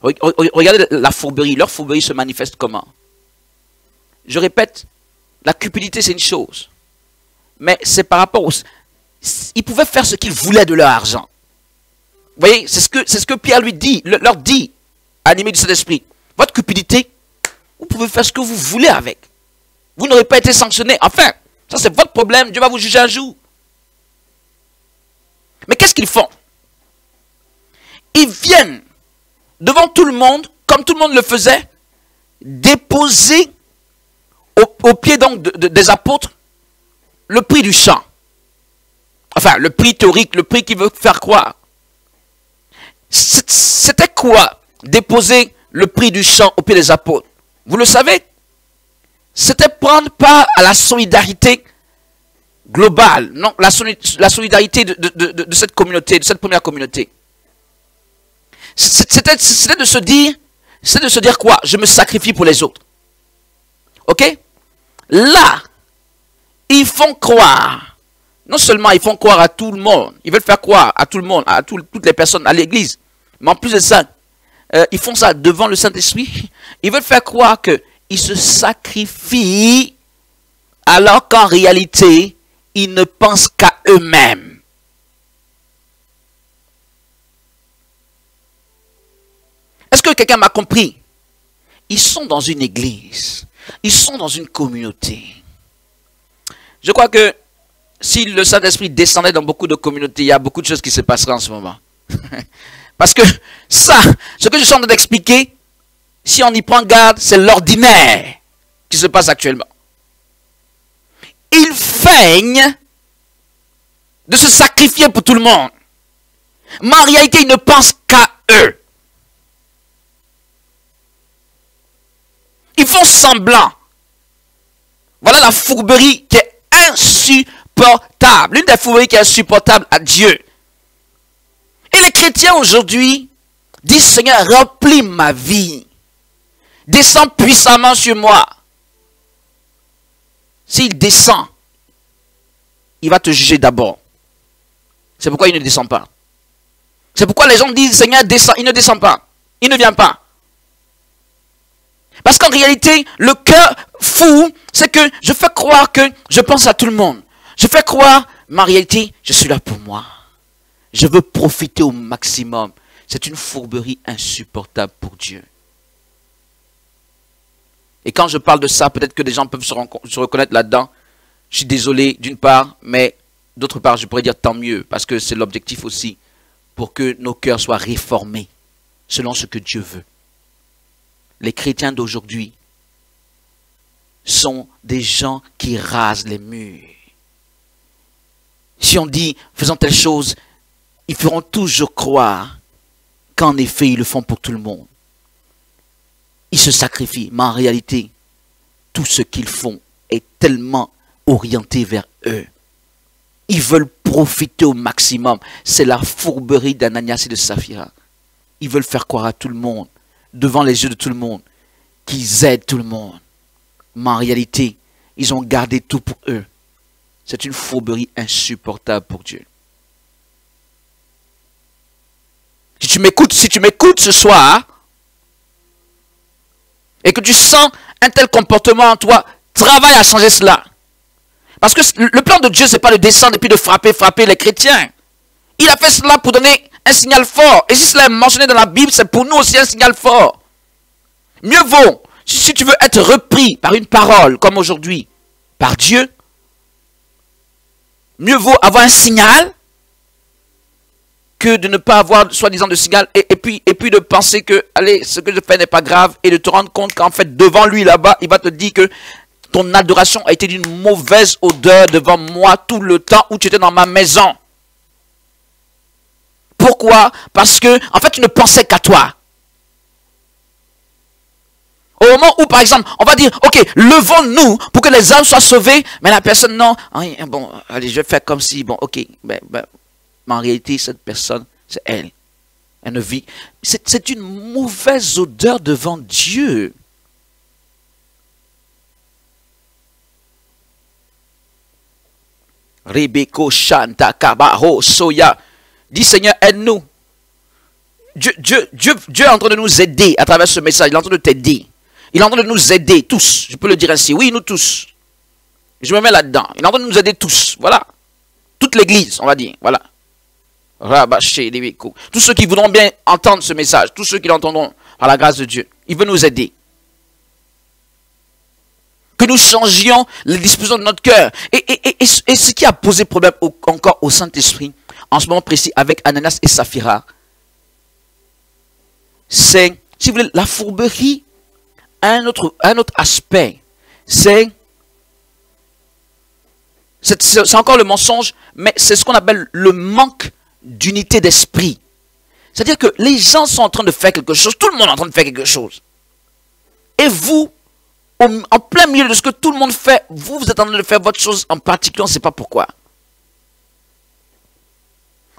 regardez la fourberie, leur fourberie se manifeste comment? Je répète, la cupidité c'est une chose, mais c'est par rapport aux... Ils pouvaient faire ce qu'ils voulaient de leur argent. Vous voyez, c'est ce que Pierre leur dit, animé du Saint-Esprit. Votre cupidité, vous pouvez faire ce que vous voulez avec. Vous n'aurez pas été sanctionné. Enfin, ça c'est votre problème, Dieu va vous juger un jour. Mais qu'est-ce qu'ils font? Ils viennent devant tout le monde, comme tout le monde le faisait, déposer au pied donc des apôtres le prix du champ. Enfin, le prix théorique, le prix qui veut faire croire. C'était quoi déposer le prix du champ au pied des apôtres? Vous le savez? c'était prendre part à la solidarité globale, non, la solidarité de cette communauté, de cette première communauté. C'était de se dire quoi? Je me sacrifie pour les autres. Ok? Là, ils font croire, non seulement ils font croire à tout le monde, ils veulent faire croire à tout le monde, à toutes les personnes, à l'église, mais en plus de ça, ils font ça devant le Saint-Esprit. Ils veulent faire croire qu'ils se sacrifient alors qu'en réalité, ils ne pensent qu'à eux-mêmes. Est-ce que quelqu'un m'a compris? Ils sont dans une église. Ils sont dans une communauté. Je crois que si le Saint-Esprit descendait dans beaucoup de communautés, il y a beaucoup de choses qui se passeraient en ce moment. Parce que ça, ce que je suis en train d'expliquer, si on y prend garde, c'est l'ordinaire qui se passe actuellement. Ils feignent de se sacrifier pour tout le monde. Mais en réalité, ils ne pensent qu'à eux. Ils font semblant. Voilà la fourberie qui est insupportable. L'une des fourberies qui est insupportable à Dieu. Et les chrétiens aujourd'hui disent, Seigneur, remplis ma vie. Descends puissamment sur moi. S'il descend, il va te juger d'abord. C'est pourquoi il ne descend pas. C'est pourquoi les gens disent, Seigneur, descends. Il ne descend pas. Il ne vient pas. Parce qu'en réalité, le cœur fou, c'est que je fais croire que je pense à tout le monde. Je fais croire, mais en réalité, je suis là pour moi. Je veux profiter au maximum. C'est une fourberie insupportable pour Dieu. Et quand je parle de ça, peut-être que des gens peuvent se reconnaître là-dedans. Je suis désolé d'une part, mais d'autre part, je pourrais dire tant mieux, parce que c'est l'objectif aussi, pour que nos cœurs soient réformés, selon ce que Dieu veut. Les chrétiens d'aujourd'hui sont des gens qui rasent les murs. Si on dit, faisons telle chose, ils feront toujours croire qu'en effet, ils le font pour tout le monde. Ils se sacrifient, mais en réalité, tout ce qu'ils font est tellement orienté vers eux. Ils veulent profiter au maximum. C'est la fourberie d'Ananias et de Saphira. Ils veulent faire croire à tout le monde, devant les yeux de tout le monde, qu'ils aident tout le monde. Mais en réalité, ils ont gardé tout pour eux. C'est une fourberie insupportable pour Dieu. Si tu m'écoutes ce soir, et que tu sens un tel comportement en toi, travaille à changer cela. Parce que le plan de Dieu, ce n'est pas de descendre et puis de frapper les chrétiens. Il a fait cela pour donner un signal fort. Et si cela est mentionné dans la Bible, c'est pour nous aussi un signal fort. Mieux vaut, si tu veux être repris par une parole, comme aujourd'hui, par Dieu, mieux vaut avoir un signal que de ne pas avoir soi-disant de signal et puis de penser que, allez, ce que je fais n'est pas grave et de te rendre compte qu'en fait, devant lui là-bas, il va te dire que ton adoration a été d'une mauvaise odeur devant moi tout le temps où tu étais dans ma maison. Pourquoi? Parce que, en fait, tu ne pensais qu'à toi. Au moment où, par exemple, on va dire, ok, levons-nous pour que les âmes soient sauvées, mais la personne, non, bon, allez, je vais faire comme si, bon, ok, mais en réalité, cette personne, c'est elle. Elle ne vit. C'est une mauvaise odeur devant Dieu. Rebeko Shanta Kabaho Soya. Dis Seigneur, aide-nous. Dieu est en train de nous aider à travers ce message. Il est en train de t'aider. Il est en train de nous aider tous. Je peux le dire ainsi. Oui, nous tous. Je me mets là-dedans. Il est en train de nous aider tous. Voilà. Toute l'église, on va dire. Voilà. Tous ceux qui voudront bien entendre ce message, tous ceux qui l'entendront par la grâce de Dieu, il veut nous aider. Que nous changions les dispositions de notre cœur. Et ce qui a posé problème encore au Saint-Esprit, en ce moment précis, avec Ananias et Saphira, c'est, si vous voulez, la fourberie, un autre aspect, c'est encore le mensonge, mais c'est ce qu'on appelle le manque d'unité d'esprit. C'est-à-dire que les gens sont en train de faire quelque chose, tout le monde est en train de faire quelque chose. Et vous en plein milieu de ce que tout le monde fait, vous êtes en train de faire votre chose en particulier, on ne sait pas pourquoi.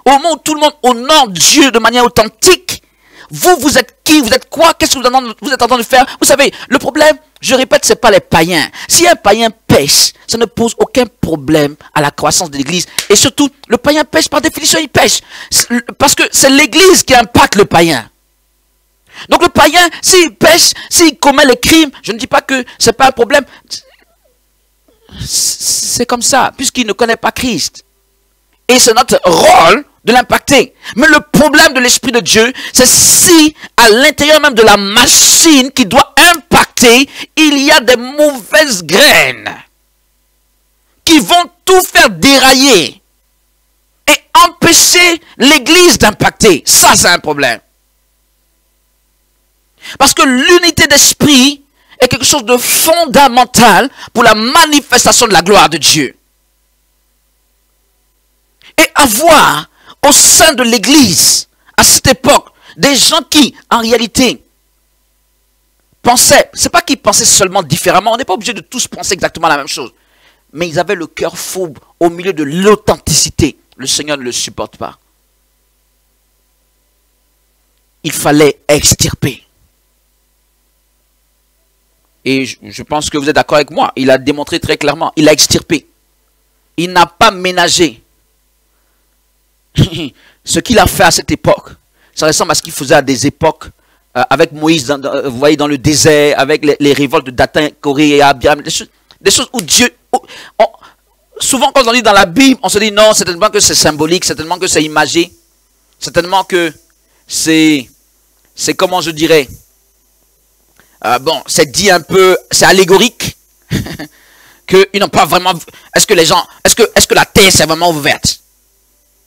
Au moment où tout le monde honore Dieu de manière authentique, vous êtes qui? Vous êtes quoi? Qu'est-ce que vous êtes en train de faire? Vous savez, le problème, je répète, ce n'est pas les païens. Si un païen pêche, ça ne pose aucun problème à la croissance de l'Église. Et surtout, le païen pêche, par définition, il pêche. Parce que c'est l'Église qui impacte le païen. Donc le païen, s'il pêche, s'il commet les crimes, je ne dis pas que ce n'est pas un problème. C'est comme ça, puisqu'il ne connaît pas Christ. Et c'est notre rôle de l'impacter. Mais le problème de l'Esprit de Dieu, c'est si à l'intérieur même de la machine qui doit impacter, il y a des mauvaises graines qui vont tout faire dérailler et empêcher l'Église d'impacter. Ça, c'est un problème. Parce que l'unité d'esprit est quelque chose de fondamental pour la manifestation de la gloire de Dieu. Et avoir au sein de l'Église, à cette époque, des gens qui, en réalité, pensaient, c'est pas qu'ils pensaient seulement différemment, on n'est pas obligé de tous penser exactement la même chose, mais ils avaient le cœur fourbe au milieu de l'authenticité. Le Seigneur ne le supporte pas. Il fallait extirper. Et je pense que vous êtes d'accord avec moi, il a démontré très clairement, il a extirpé. Il n'a pas ménagé. Ce qu'il a fait à cette époque, ça ressemble à ce qu'il faisait à des époques avec Moïse, vous voyez, dans le désert, avec les révoltes de Dathan, Corée et Abiram, des choses où Dieu... souvent quand on lit dans la Bible, on se dit non, certainement que c'est symbolique, certainement que c'est imagé, certainement que c'est comment je dirais, bon, c'est dit un peu, c'est allégorique, qu'ils n'ont pas vraiment... Est-ce que les gens, est-ce que la terre s'est vraiment ouverte?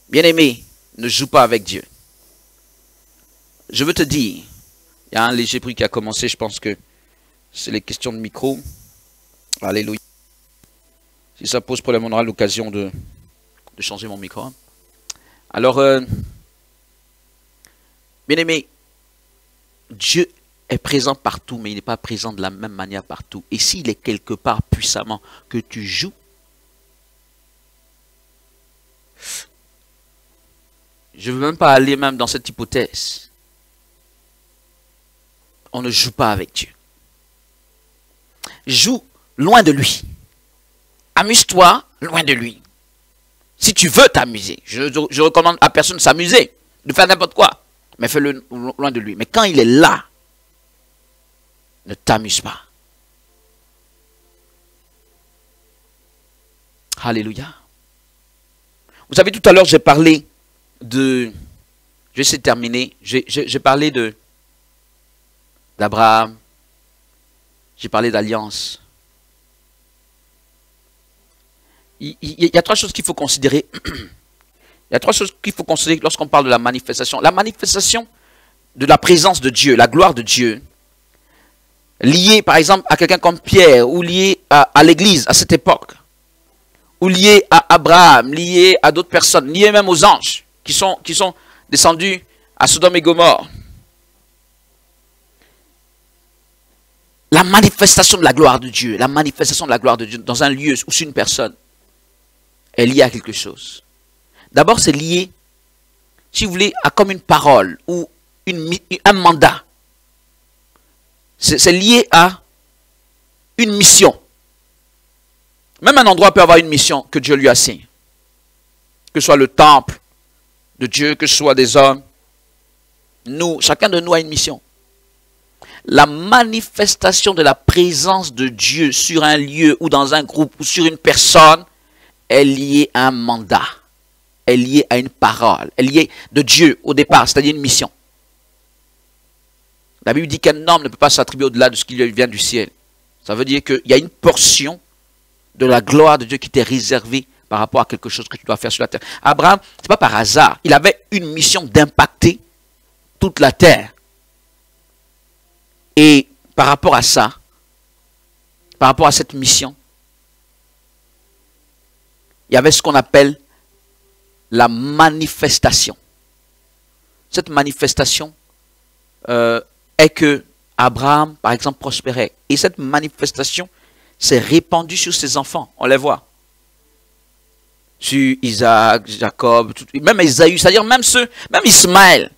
Bien-aimé, ne joue pas avec Dieu. Je veux te dire, il y a un léger bruit qui a commencé, je pense que c'est les questions de micro. Alléluia. Si ça pose problème, on aura l'occasion de changer mon micro. Alors, bien-aimé, Dieu est présent partout, mais il n'est pas présent de la même manière partout. Et s'il est quelque part puissamment que tu joues, je ne veux même pas aller même dans cette hypothèse. On ne joue pas avec Dieu. Joue loin de lui. Amuse-toi loin de lui. Si tu veux t'amuser, je recommande à personne de s'amuser, de faire n'importe quoi, mais fais-le loin de lui. Mais quand il est là, ne t'amuse pas. Alléluia. Vous savez, tout à l'heure, j'ai parlé de... Je vais essayer de terminer. J'ai parlé d'Abraham. J'ai parlé d'alliance. Il y a trois choses qu'il faut considérer. Il y a trois choses qu'il faut considérer lorsqu'on parle de la manifestation. La manifestation de la présence de Dieu, la gloire de Dieu, liée par exemple à quelqu'un comme Pierre, ou liée à l'Église à cette époque, ou liée à Abraham, liée à d'autres personnes, liée même aux anges qui sont descendus à Sodome et Gomorrhe. La manifestation de la gloire de Dieu, la manifestation de la gloire de Dieu dans un lieu ou sur une personne est liée à quelque chose. D'abord, c'est lié, si vous voulez, à comme une parole ou un mandat. C'est lié à une mission. Même un endroit peut avoir une mission que Dieu lui assigne. Que ce soit le temple de Dieu, que ce soit des hommes. Nous, chacun de nous a une mission. La manifestation de la présence de Dieu sur un lieu ou dans un groupe ou sur une personne est liée à un mandat, est liée à une parole, est liée de Dieu au départ, c'est-à-dire une mission. La Bible dit qu'un homme ne peut pas s'attribuer au-delà de ce qui lui vient du ciel. Ça veut dire qu'il y a une portion de la gloire de Dieu qui t'est réservée par rapport à quelque chose que tu dois faire sur la terre. Abraham, ce n'est pas par hasard. Il avait une mission d'impacter toute la terre. Et par rapport à ça, par rapport à cette mission, il y avait ce qu'on appelle la manifestation. Cette manifestation est que Abraham, par exemple, prospérait. Et cette manifestation s'est répandue sur ses enfants. On les voit. Sur Isaac, Jacob, même Esaü, c'est-à-dire même ceux, même Ismaël,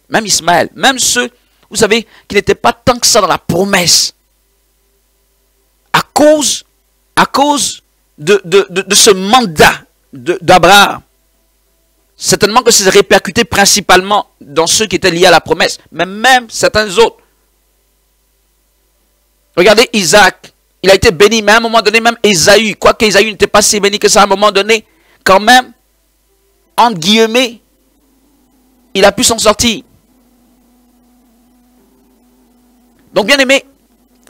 même ceux, vous savez, qui n'étaient pas tant que ça dans la promesse. À cause de ce mandat d'Abraham. Certainement que c'est répercuté principalement dans ceux qui étaient liés à la promesse, mais même certains autres. Regardez Isaac, il a été béni, mais à un moment donné, même Esaü, quoique Esaü n'était pas si béni que ça, à un moment donné, quand même, entre guillemets, il a pu s'en sortir. Donc, bien aimé,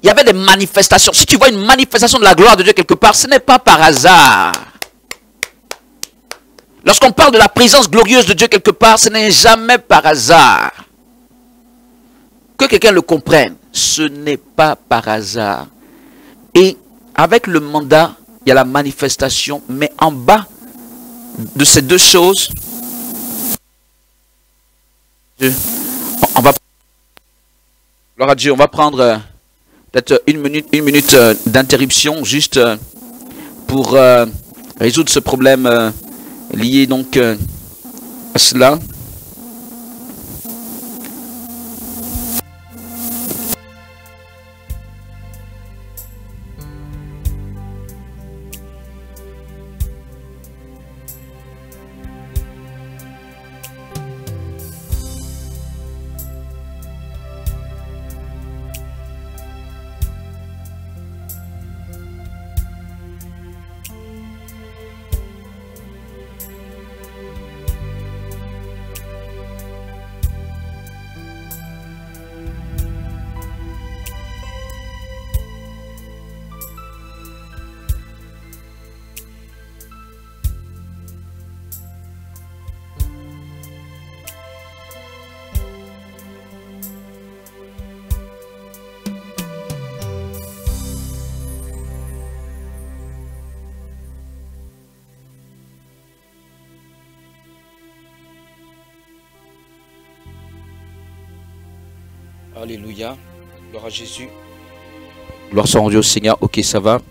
il y avait des manifestations. Si tu vois une manifestation de la gloire de Dieu quelque part, ce n'est pas par hasard. Lorsqu'on parle de la présence glorieuse de Dieu quelque part, ce n'est jamais par hasard. Que quelqu'un le comprenne, ce n'est pas par hasard. Et avec le mandat, il y a la manifestation, mais en bas de ces deux choses, on va, gloire à Dieu, on va prendre peut-être une minute d'interruption juste pour résoudre ce problème lié donc à cela. Alléluia, gloire à Jésus. Gloire soit rendue au Seigneur. Ok, ça va.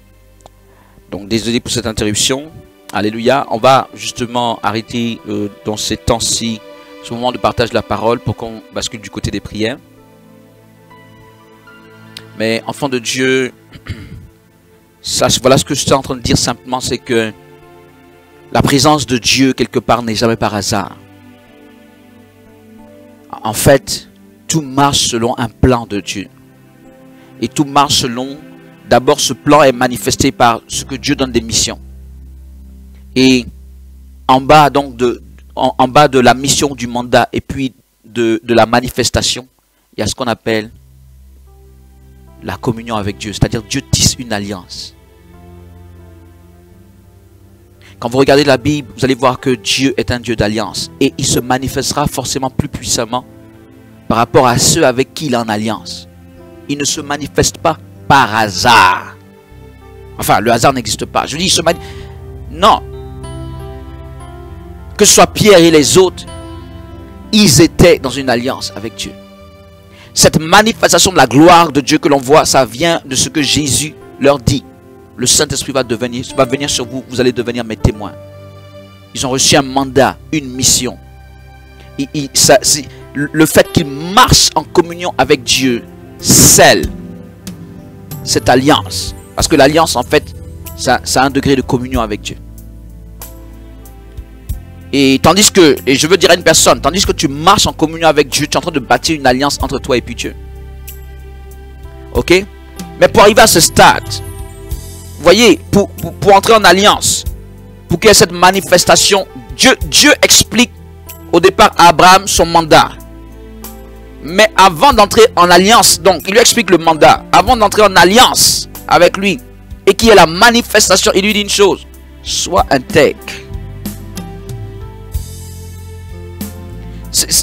Donc désolé pour cette interruption. Alléluia. On va justement arrêter dans ces temps-ci, ce moment de partage de la parole pour qu'on bascule du côté des prières. Mais enfant de Dieu, voilà ce que je suis en train de dire simplement, c'est que la présence de Dieu quelque part n'est jamais par hasard. En fait, tout marche selon un plan de Dieu. Et tout marche selon, d'abord ce plan est manifesté par ce que Dieu donne des missions. Et en bas donc en bas de la mission du mandat et puis de la manifestation, il y a ce qu'on appelle la communion avec Dieu. C'est-à-dire Dieu tisse une alliance. Quand vous regardez la Bible, vous allez voir que Dieu est un Dieu d'alliance. Et il se manifestera forcément plus puissamment par rapport à ceux avec qui il est en alliance. Il ne se manifeste pas par hasard. Enfin, le hasard n'existe pas. Je dis, il se manifeste. Non. Que ce soit Pierre et les autres, ils étaient dans une alliance avec Dieu. Cette manifestation de la gloire de Dieu que l'on voit, ça vient de ce que Jésus leur dit. Le Saint-Esprit va venir sur vous, vous allez devenir mes témoins. Ils ont reçu un mandat, une mission. Le fait qu'ils marchent en communion avec Dieu scelle cette alliance. Parce que l'alliance, en fait, ça a un degré de communion avec Dieu. Et tandis que, et je veux dire à une personne, tandis que tu marches en communion avec Dieu, tu es en train de bâtir une alliance entre toi et puis Dieu. Ok? Mais pour arriver à ce stade, vous voyez, pour entrer en alliance, pour qu'il y ait cette manifestation, Dieu explique au départ à Abraham son mandat. Mais avant d'entrer en alliance, donc il lui explique le mandat, avant d'entrer en alliance avec lui, et qu'il y ait la manifestation, il lui dit une chose: sois intègre.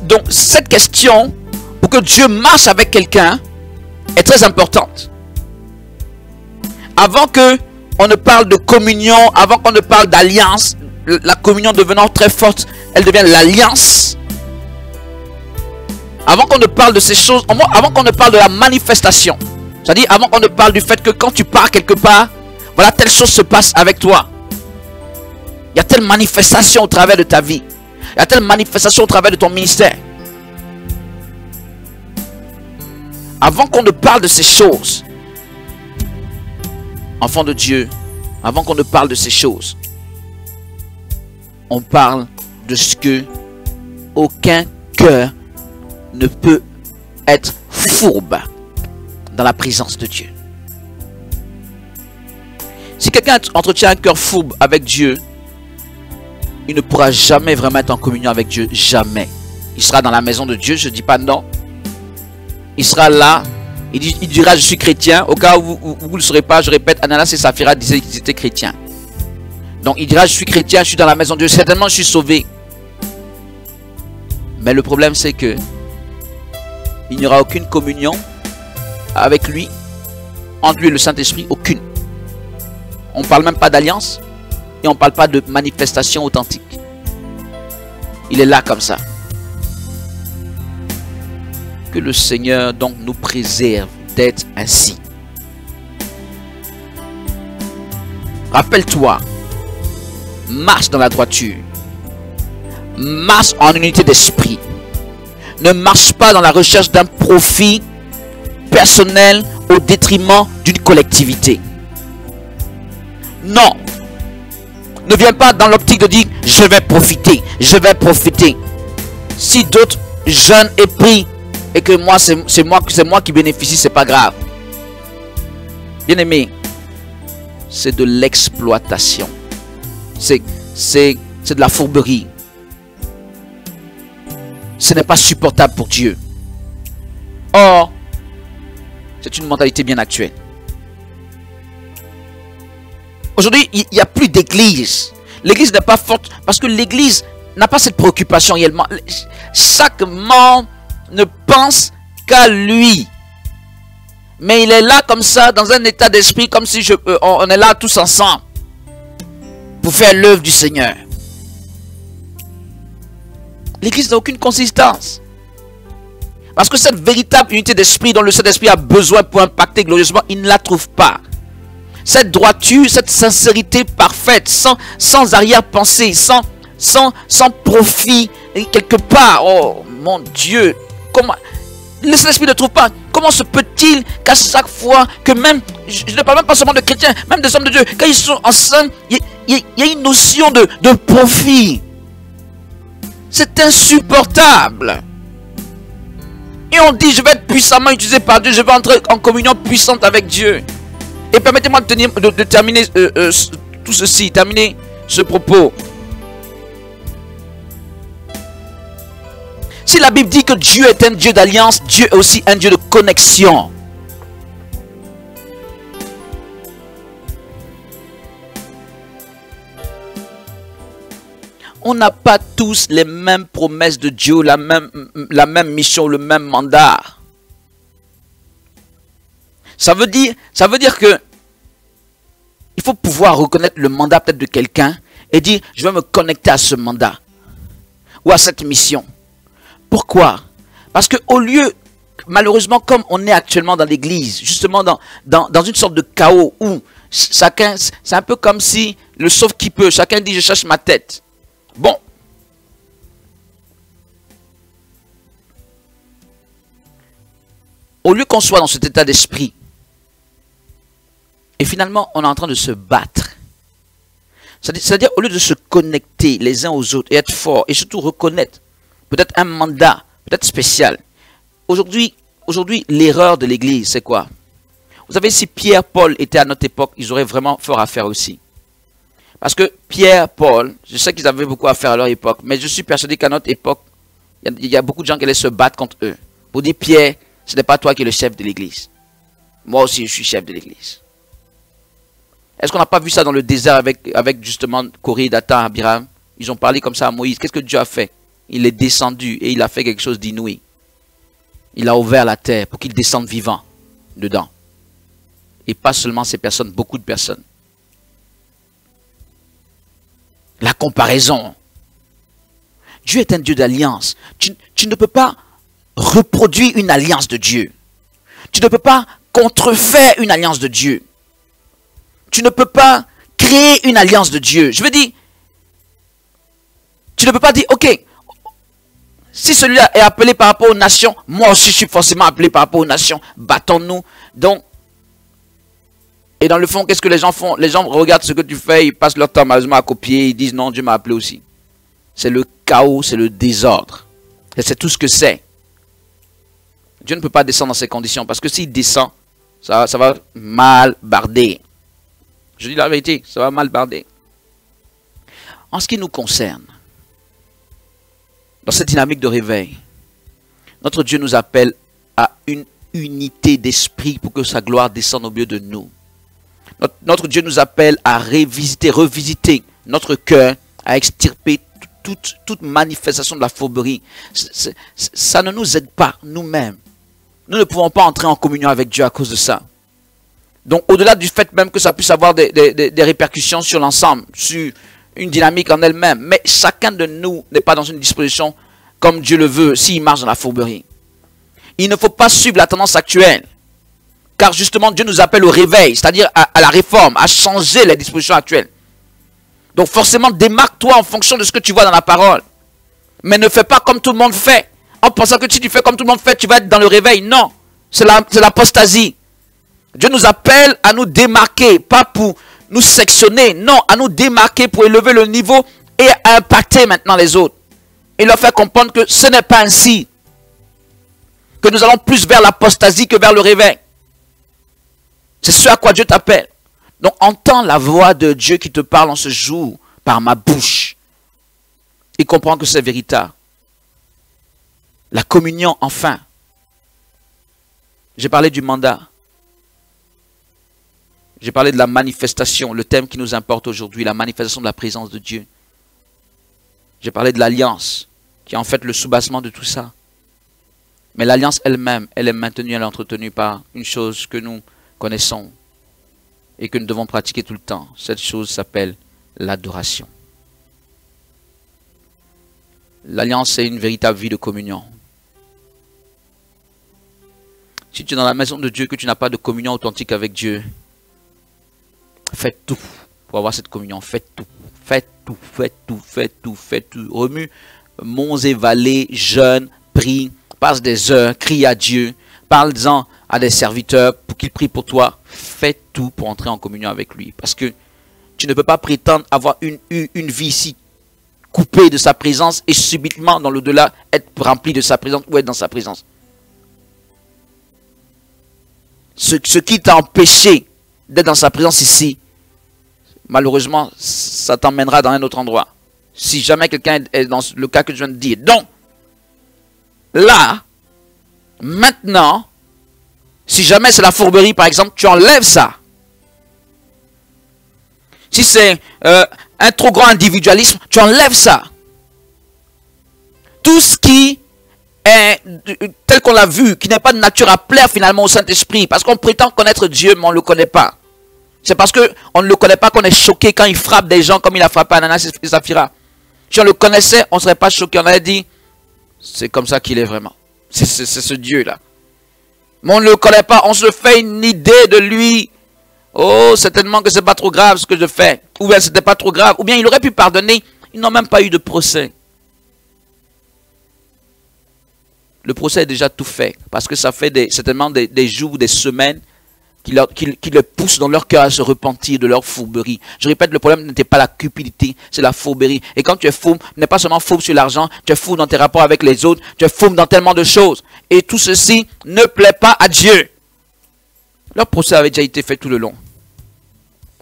Donc cette question, pour que Dieu marche avec quelqu'un, est très importante. Avant que on ne parle de communion, avant qu'on ne parle d'alliance, la communion devenant très forte, elle devient l'alliance. Avant qu'on ne parle de ces choses, avant qu'on ne parle de la manifestation, c'est-à-dire avant qu'on ne parle du fait que quand tu pars quelque part, voilà, telle chose se passe avec toi. Il y a telle manifestation au travers de ta vie. Il y a telle manifestation au travers de ton ministère. Avant qu'on ne parle de ces choses, enfants de Dieu, avant qu'on ne parle de ces choses, on parle de ce que aucun cœur ne peut être fourbe dans la présence de Dieu. Si quelqu'un entretient un cœur fourbe avec Dieu, il ne pourra jamais vraiment être en communion avec Dieu. Jamais. Il sera dans la maison de Dieu, je ne dis pas non. Il sera là, il dira je suis chrétien. Au cas où vous ne le saurez pas, je répète, Ananas et Saphira disaient qu'ils étaient chrétiens. Donc il dira je suis chrétien, je suis dans la maison de Dieu, certainement je suis sauvé. Mais le problème c'est que il n'y aura aucune communion avec lui, entre lui et le Saint-Esprit, aucune. On ne parle même pas d'alliance et on ne parle pas de manifestation authentique. Il est là comme ça. Que le Seigneur donc nous préserve d'être ainsi. Rappelle-toi, marche dans la droiture, marche en unité d'esprit. Ne marche pas dans la recherche d'un profit personnel au détriment d'une collectivité. Non. Ne viens pas dans l'optique de dire je vais profiter, je vais profiter. Si d'autres jeunes aient pris et que moi c'est moi qui bénéficie, c'est pas grave. Bien aimé, c'est de l'exploitation. C'est de la fourberie. Ce n'est pas supportable pour Dieu. Or, c'est une mentalité bien actuelle. Aujourd'hui, il n'y a plus d'église. L'église n'est pas forte parce que l'église n'a pas cette préoccupation réellement. Chaque membre ne pense qu'à lui. Mais il est là comme ça, dans un état d'esprit, comme si on est là tous ensemble pour faire l'œuvre du Seigneur. L'église n'a aucune consistance. Parce que cette véritable unité d'esprit dont le Saint-Esprit a besoin pour impacter glorieusement, il ne la trouve pas. Cette droiture, cette sincérité parfaite, sans arrière-pensée, sans profit quelque part. Oh mon Dieu, comment le Saint-Esprit ne trouve pas? Comment se peut-il qu'à chaque fois que même, je ne parle même pas seulement de chrétiens, même des hommes de Dieu, quand ils sont ensemble, il y a une notion de profit. C'est insupportable. Et on dit je vais être puissamment utilisé par Dieu, je vais entrer en communion puissante avec Dieu. Et permettez-moi de terminer tout ceci, terminer ce propos. Si la Bible dit que Dieu est un Dieu d'alliance, Dieu est aussi un Dieu de connexion. On n'a pas tous les mêmes promesses de Dieu, la même mission, le même mandat. Ça veut dire que il faut pouvoir reconnaître le mandat peut-être de quelqu'un et dire je vais me connecter à ce mandat ou à cette mission. Pourquoi? Parce que au lieu, malheureusement, comme on est actuellement dans l'église, justement dans une sorte de chaos où chacun, c'est un peu comme si le sauve qui peut, chacun dit je cherche ma tête. Bon. Au lieu qu'on soit dans cet état d'esprit, et finalement on est en train de se battre. C'est-à-dire au lieu de se connecter les uns aux autres et être forts et surtout reconnaître peut-être un mandat, peut-être spécial. Aujourd'hui, l'erreur de l'église, c'est quoi? Vous savez, si Pierre, Paul étaient à notre époque, ils auraient vraiment fort à faire aussi. Parce que Pierre, Paul, je sais qu'ils avaient beaucoup à faire à leur époque, mais je suis persuadé qu'à notre époque, il y a beaucoup de gens qui allaient se battre contre eux. Pour dire, Pierre, ce n'est pas toi qui es le chef de l'église. Moi aussi, je suis chef de l'église. Est-ce qu'on n'a pas vu ça dans le désert avec justement Corée, Dathan, Abiram? Ils ont parlé comme ça à Moïse. Qu'est-ce que Dieu a fait? Il est descendu et il a fait quelque chose d'inouï. Il a ouvert la terre pour qu'il descende vivant dedans. Et pas seulement ces personnes, beaucoup de personnes. La comparaison. Dieu est un Dieu d'alliance. Tu ne peux pas reproduire une alliance de Dieu. Tu ne peux pas contrefaire une alliance de Dieu. Tu ne peux pas créer une alliance de Dieu. Je veux dire, tu ne peux pas dire, ok, si celui-là est appelé par rapport aux nations, moi aussi je suis forcément appelé par rapport aux nations. Battons-nous. Donc, et dans le fond, qu'est-ce que les gens font? Les gens regardent ce que tu fais, ils passent leur temps malheureusement à copier, ils disent non, Dieu m'a appelé aussi. C'est le chaos, c'est le désordre. Et c'est tout ce que c'est. Dieu ne peut pas descendre dans ces conditions, parce que s'il descend, ça va mal barder. Je dis la vérité, ça va mal barder. En ce qui nous concerne, dans cette dynamique de réveil, notre Dieu nous appelle à une unité d'esprit pour que sa gloire descende au milieu de nous. Notre Dieu nous appelle à revisiter notre cœur, à extirper toute manifestation de la fourberie. Ça ne nous aide pas nous-mêmes. Nous ne pouvons pas entrer en communion avec Dieu à cause de ça. Donc, au-delà du fait même que ça puisse avoir des répercussions sur l'ensemble, sur une dynamique en elle-même, mais chacun de nous n'est pas dans une disposition comme Dieu le veut s'il marche dans la fourberie. Il ne faut pas suivre la tendance actuelle, car justement Dieu nous appelle au réveil, c'est-à-dire à la réforme, à changer les dispositions actuelles. Donc forcément, démarque-toi en fonction de ce que tu vois dans la parole. Mais ne fais pas comme tout le monde fait, en pensant que si tu fais comme tout le monde fait, tu vas être dans le réveil. Non, c'est l'apostasie. Dieu nous appelle à nous démarquer, pas pour nous sectionner, non, à nous démarquer pour élever le niveau et à impacter maintenant les autres. Et leur faire comprendre que ce n'est pas ainsi, que nous allons plus vers l'apostasie que vers le réveil. C'est ce à quoi Dieu t'appelle. Donc entends la voix de Dieu qui te parle en ce jour par ma bouche. Et comprends que c'est véritable. La communion, enfin. J'ai parlé du mandat. J'ai parlé de la manifestation, le thème qui nous importe aujourd'hui, la manifestation de la présence de Dieu. J'ai parlé de l'alliance, qui est en fait le soubassement de tout ça. Mais l'alliance elle-même, elle est maintenue, elle est entretenue par une chose que nous connaissons et que nous devons pratiquer tout le temps. Cette chose s'appelle l'adoration. L'alliance, c'est une véritable vie de communion. Si tu es dans la maison de Dieu, que tu n'as pas de communion authentique avec Dieu, faites tout pour avoir cette communion. Faites tout. Faites tout, faites tout, faites tout, faites tout. Remue monts et vallées, jeûne, prie, passe des heures, crie à Dieu, parle-en à des serviteurs pour qu'ils prient pour toi. Faites tout pour entrer en communion avec lui. Parce que tu ne peux pas prétendre avoir une vie ici coupée de sa présence et subitement dans l'au-delà être rempli de sa présence ou être dans sa présence. Ce qui t'a empêché d'être dans sa présence ici, malheureusement, ça t'emmènera dans un autre endroit. Si jamais quelqu'un est dans le cas que je viens de dire. Donc, là, maintenant, si jamais c'est la fourberie, par exemple, tu enlèves ça. Si c'est un trop grand individualisme, tu enlèves ça. Tout ce qui est, tel qu'on l'a vu, qui n'est pas de nature à plaire finalement au Saint-Esprit, parce qu'on prétend connaître Dieu, mais on ne le connaît pas. C'est parce qu'on ne le connaît pas qu'on est choqué quand il frappe des gens comme il a frappé Ananas et Saphira. Si on le connaissait, on ne serait pas choqué. On aurait dit, c'est comme ça qu'il est vraiment. C'est ce Dieu-là. Mais on ne le connaît pas. On se fait une idée de lui. Oh, certainement que c'est pas trop grave ce que je fais. Ou bien c'était pas trop grave. Ou bien il aurait pu pardonner. Ils n'ont même pas eu de procès. Le procès est déjà tout fait. Parce que ça fait certainement des jours, des semaines qui les poussent dans leur cœur à se repentir de leur fourberie. Je répète, le problème n'était pas la cupidité, c'est la fourberie. Et quand tu es fourbe, tu n'es pas seulement fourbe sur l'argent, tu es fourbe dans tes rapports avec les autres, tu es fourbe dans tellement de choses. Et tout ceci ne plaît pas à Dieu. Leur procès avait déjà été fait tout le long.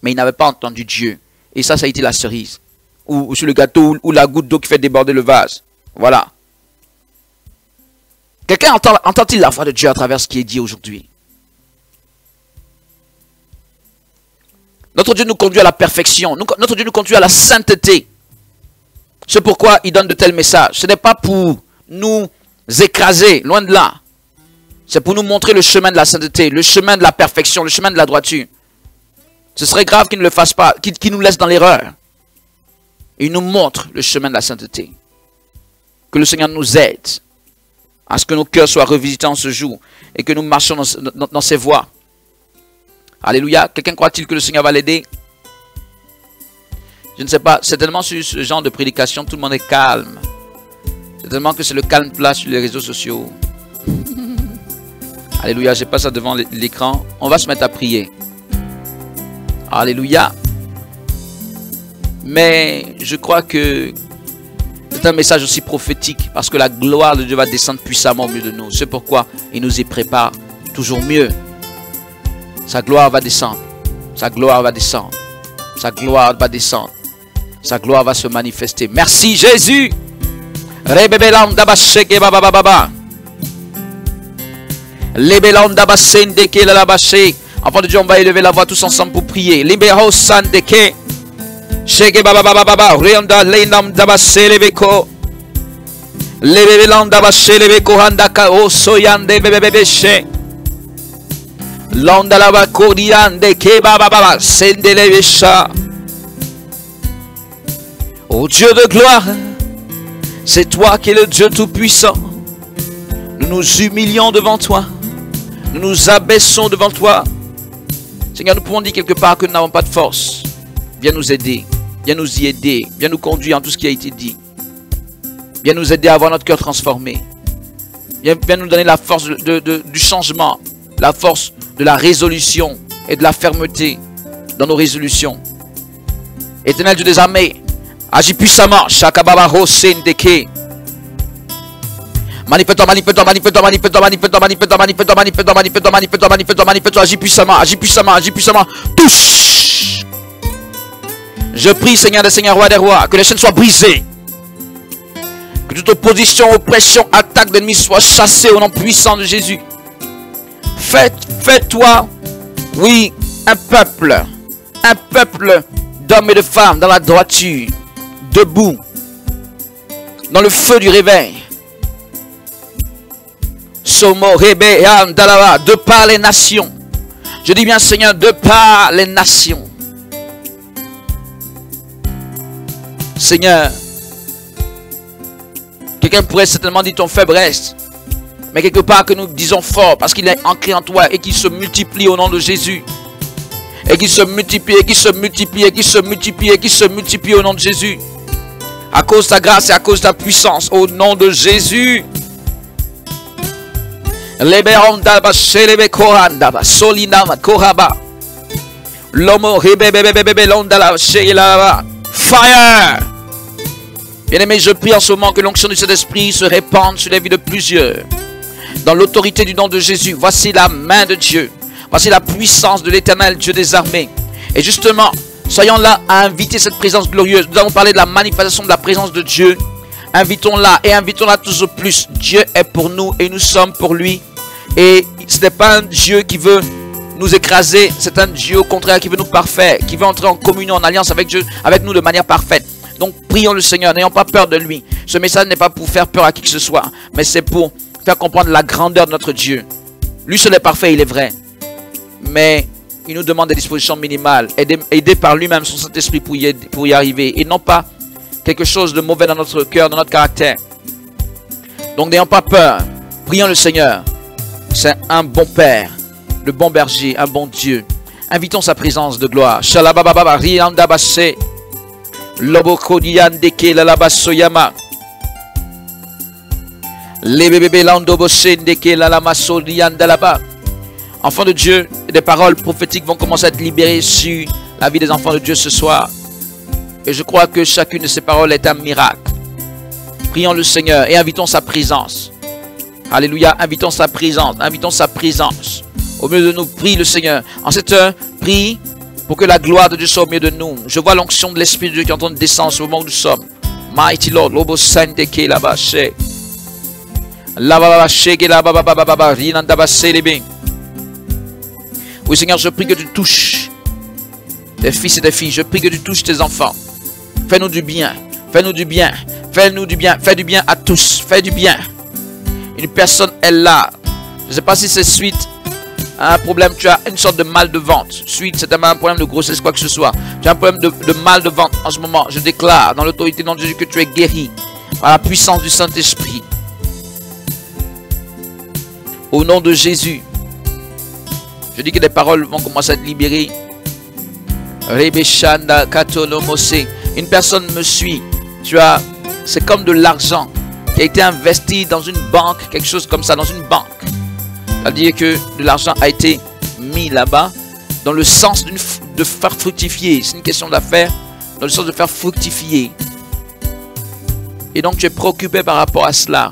Mais ils n'avaient pas entendu Dieu. Et ça a été la cerise. Ou sur le gâteau, ou la goutte d'eau qui fait déborder le vase. Voilà. Quelqu'un entend-il la voix de Dieu à travers ce qui est dit aujourd'hui? Notre Dieu nous conduit à la perfection. Notre Dieu nous conduit à la sainteté. C'est pourquoi il donne de tels messages. Ce n'est pas pour nous écraser, loin de là. C'est pour nous montrer le chemin de la sainteté, le chemin de la perfection, le chemin de la droiture. Ce serait grave qu'il ne le fasse pas, qu'il nous laisse dans l'erreur. Il nous montre le chemin de la sainteté. Que le Seigneur nous aide à ce que nos cœurs soient revisités en ce jour et que nous marchions dans ses voies. Alléluia. Quelqu'un croit-il que le Seigneur va l'aider? Je ne sais pas. Certainement sur ce genre de prédication, tout le monde est calme. Certainement que c'est le calme plat sur les réseaux sociaux. Alléluia. J'ai pas ça devant l'écran. On va se mettre à prier. Alléluia. Mais je crois que c'est un message aussi prophétique parce que la gloire de Dieu va descendre puissamment au milieu de nous. C'est pourquoi il nous y prépare toujours mieux. Sa gloire va descendre. Sa gloire va descendre. Sa gloire va descendre. Sa gloire va se manifester. Merci Jésus. Enfant de Dieu, on va élever la voix tous ensemble pour prier. Libero sandeke. Shege baba baba baba. Rianda leinam dabase leveko. Lebelam dabase leveko handaka o soyande bebebeshe. Londa lava koriande ke baba baba sendelevesha. Ô Dieu de gloire, c'est toi qui es le Dieu tout-puissant. Nous nous humilions devant toi. Nous nous abaissons devant toi. Seigneur, nous pouvons dire quelque part que nous n'avons pas de force. Viens nous aider. Viens nous y aider. Viens nous conduire en tout ce qui a été dit. Viens nous aider à avoir notre cœur transformé. Viens nous donner la force du changement. La force de la résolution et de la fermeté dans nos résolutions. Éternel Dieu des armées, agis puissamment. Shakababa Hosendeke. Manifeste-toi, manifeste-toi, manifeste-toi, manifeste-toi, manifeste-toi, manifeste-toi, manifeste-toi, manifeste-toi, manifeste-toi, manifeste-toi, manifeste-toi, manifeste-toi, agis puissamment, agis puissamment, agis puissamment. Touche! Je prie, Seigneur des Seigneurs, Roi des Rois, que les chaînes soient brisées. Que toute opposition, oppression, attaque d'ennemis soit chassée au nom puissant de Jésus. Fais-toi, oui, un peuple d'hommes et de femmes dans la droiture, debout, dans le feu du réveil. Somo Rebe Andalava, de par les nations. Je dis bien, Seigneur, de par les nations. Seigneur, quelqu'un pourrait certainement dire ton faiblesse, mais quelque part que nous disons fort parce qu'il est ancré en toi et qu'il se multiplie au nom de Jésus. Et qu'il se multiplie, et qu'il se multiplie, et qu'il se multiplie, et qu'il se multiplie au nom de Jésus. À cause de ta grâce et à cause de ta puissance, au nom de Jésus. Fire! Bien-aimé, je prie en ce moment que l'onction du Saint-Esprit se répande sur les vies de plusieurs. Dans l'autorité du nom de Jésus, voici la main de Dieu. Voici la puissance de l'Éternel, Dieu des armées. Et justement, soyons là à inviter cette présence glorieuse. Nous allons parler de la manifestation de la présence de Dieu. Invitons-la et invitons-la toujours plus. Dieu est pour nous et nous sommes pour lui. Et ce n'est pas un Dieu qui veut nous écraser. C'est un Dieu au contraire qui veut nous parfaire. Qui veut entrer en communion, en alliance avec Dieu, avec nous de manière parfaite. Donc prions le Seigneur, n'ayons pas peur de lui. Ce message n'est pas pour faire peur à qui que ce soit. Mais c'est pour faire comprendre la grandeur de notre Dieu. Lui seul est parfait, il est vrai. Mais il nous demande des dispositions minimales. Aidé par lui-même son Saint-Esprit pour y arriver. Et non pas quelque chose de mauvais dans notre cœur, dans notre caractère. Donc n'ayons pas peur. Prions le Seigneur. C'est un bon Père, le bon berger, un bon Dieu. Invitons sa présence de gloire. Shalabababa riandabase. Lobokodiandeke lalabasoyama. Lebebebe landobosendeke lalamasodiandalaba. Enfants de Dieu, des paroles prophétiques vont commencer à être libérées sur la vie des enfants de Dieu ce soir. Et je crois que chacune de ces paroles est un miracle. Prions le Seigneur et invitons sa présence. Alléluia, invitons sa présence, invitons sa présence. Au milieu de nous, prie le Seigneur. En cette heure, prie pour que la gloire de Dieu soit au milieu de nous. Je vois l'onction de l'Esprit de Dieu qui est en train de descendre au moment où nous sommes. Mighty Lord, Lobo Sandeke Labache. Lababache, Lababababa, Rinandabase Lebe. Oui Seigneur, je prie que tu touches tes fils et tes filles. Je prie que tu touches tes enfants. Fais-nous du bien. Fais-nous du bien. Fais-nous du bien. Fais du bien à tous. Fais du bien. Une personne est là. Je ne sais pas si c'est suite à un problème. Tu as une sorte de mal de ventre. Suite, c'est un problème de grossesse, quoi que ce soit. Tu as un problème de mal de ventre en ce moment. Je déclare dans l'autorité de Jésus que tu es guéri par la puissance du Saint-Esprit. Au nom de Jésus. Je dis que les paroles vont commencer à être libérées. Une personne me suit. C'est comme de l'argent qui a été investi dans une banque, quelque chose comme ça, dans une banque. C'est-à-dire que de l'argent a été mis là-bas dans le sens de faire fructifier. C'est une question d'affaires, dans le sens de faire fructifier. Et donc tu es préoccupé par rapport à cela.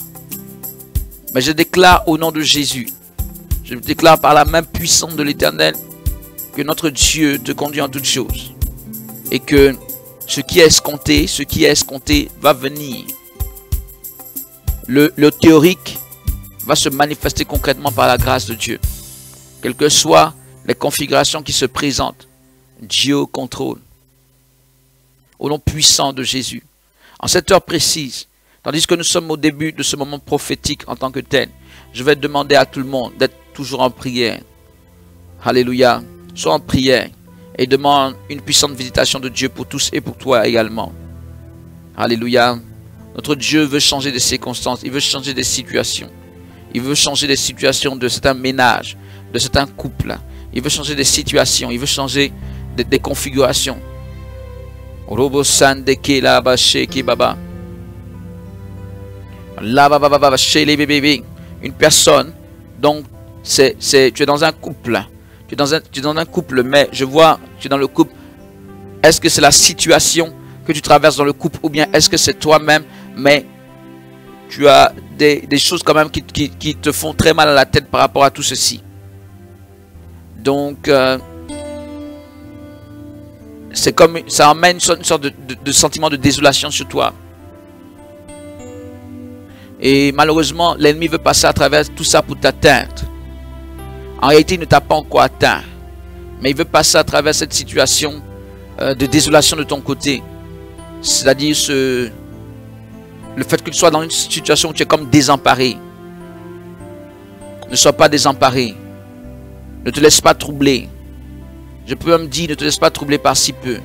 Mais je déclare au nom de Jésus, je déclare par la main puissante de l'Éternel que notre Dieu te conduit en toutes choses. Et que ce qui est escompté va venir. Le théorique va se manifester concrètement par la grâce de Dieu. Quelles que soient les configurations qui se présentent, Dieu contrôle. Au nom puissant de Jésus. En cette heure précise, tandis que nous sommes au début de ce moment prophétique en tant que tel, je vais demander à tout le monde d'être toujours en prière. Alléluia. Sois en prière et demande une puissante visitation de Dieu pour tous et pour toi également. Alléluia. Notre Dieu veut changer des circonstances, il veut changer des situations. Il veut changer des situations de certains ménages, de certains couples. Il veut changer des situations, il veut changer des configurations. Une personne, donc tu es dans un couple. Tu es dans un couple, mais je vois, tu es dans le couple. Est-ce que c'est la situation que tu traverses dans le couple ou bien est-ce que c'est toi-même, mais tu as des choses quand même qui te font très mal à la tête par rapport à tout ceci. Donc, c'est comme ça emmène une sorte de sentiment de désolation sur toi. Et malheureusement, l'ennemi veut passer à travers tout ça pour t'atteindre. En réalité, il ne t'a pas encore atteint. Mais il veut passer à travers cette situation de désolation de ton côté. C'est-à-dire le fait que tu sois dans une situation où tu es comme désemparé. Ne sois pas désemparé. Ne te laisse pas troubler. Je peux même dire, ne te laisse pas troubler par si peu.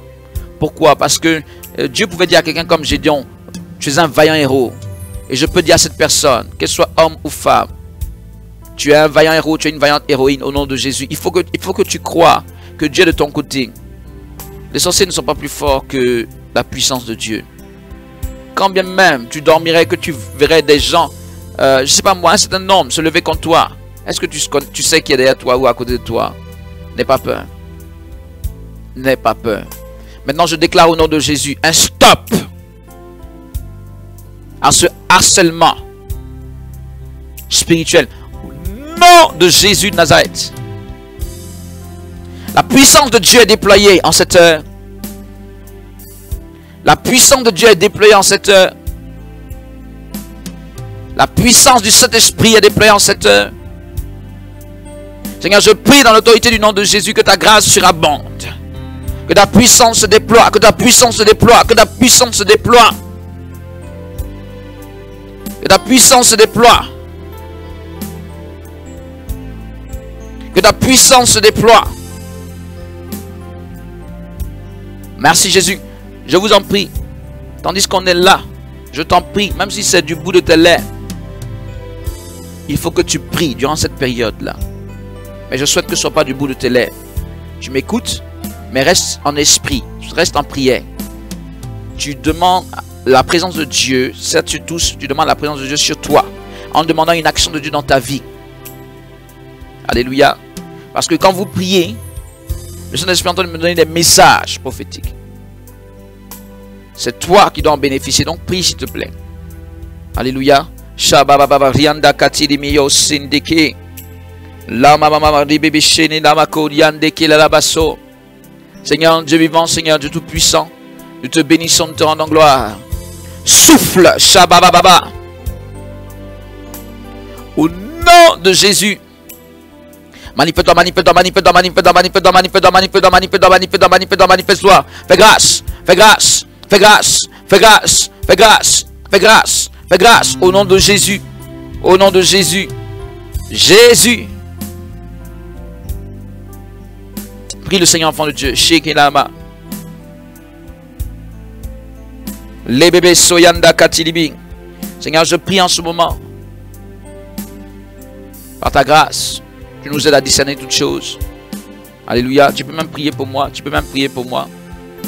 Pourquoi? Parce que Dieu pouvait dire à quelqu'un comme Gédéon, tu es un vaillant héros. Et je peux dire à cette personne, qu'elle soit homme ou femme, tu es un vaillant héros, tu es une vaillante héroïne au nom de Jésus. Il faut que tu crois que Dieu est de ton côté. Les sorciers ne sont pas plus forts que la puissance de Dieu. Quand bien même tu dormirais, que tu verrais des gens, je ne sais pas moi, c'est un homme se lever contre toi. Est-ce que tu sais qui est derrière toi ou à côté de toi? N'aie pas peur. N'aie pas peur. Maintenant je déclare au nom de Jésus un stop à ce harcèlement spirituel. Au nom de Jésus de Nazareth. La puissance de Dieu est déployée en cette heure. La puissance de Dieu est déployée en cette heure. La puissance du Saint-Esprit est déployée en cette heure. Seigneur, je prie dans l'autorité du nom de Jésus que ta grâce surabonde. Que ta puissance se déploie, que ta puissance se déploie, que ta puissance se déploie. Que ta puissance se déploie. Que ta puissance se déploie. Merci Jésus. Je vous en prie. Tandis qu'on est là, je t'en prie, même si c'est du bout de tes lèvres, il faut que tu pries durant cette période-là. Mais je souhaite que ce ne soit pas du bout de tes lèvres. Tu m'écoutes, mais reste en esprit, reste en prière. Tu demandes la présence de Dieu, certes tu tousses, tu demandes la présence de Dieu sur toi, en demandant une action de Dieu dans ta vie. Alléluia. Parce que quand vous priez, le Saint-Esprit est en train de me donner des messages prophétiques. C'est toi qui dois en bénéficier, donc prie s'il te plaît. Alléluia. Shabababa rianda katili miyo sindiki. Lama mama ribibi sheni namako yandeki lalabaso. Seigneur Dieu vivant, Seigneur Dieu tout-puissant, nous te bénissons, nous te rendons gloire. Souffle, Shabababa. Au nom de Jésus. Manifeste-toi, manifeste-toi, manifeste-toi, manifeste-toi, manifeste-toi, manifeste-toi, manifeste-toi, manifeste-toi, manifeste-toi, manifeste-toi, manifeste-toi. Fais grâce, fais grâce, fais grâce, fais grâce, fais grâce, fais grâce, fais grâce. Au nom de Jésus. Au nom de Jésus. Jésus. Prie le Seigneur, enfant de Dieu. Shekinama. Les bébés soyanda katilibi. Seigneur, je prie en ce moment Par ta grâce, tu nous aides à discerner toutes choses. Alléluia. Tu peux même prier pour moi. Tu peux même prier pour moi.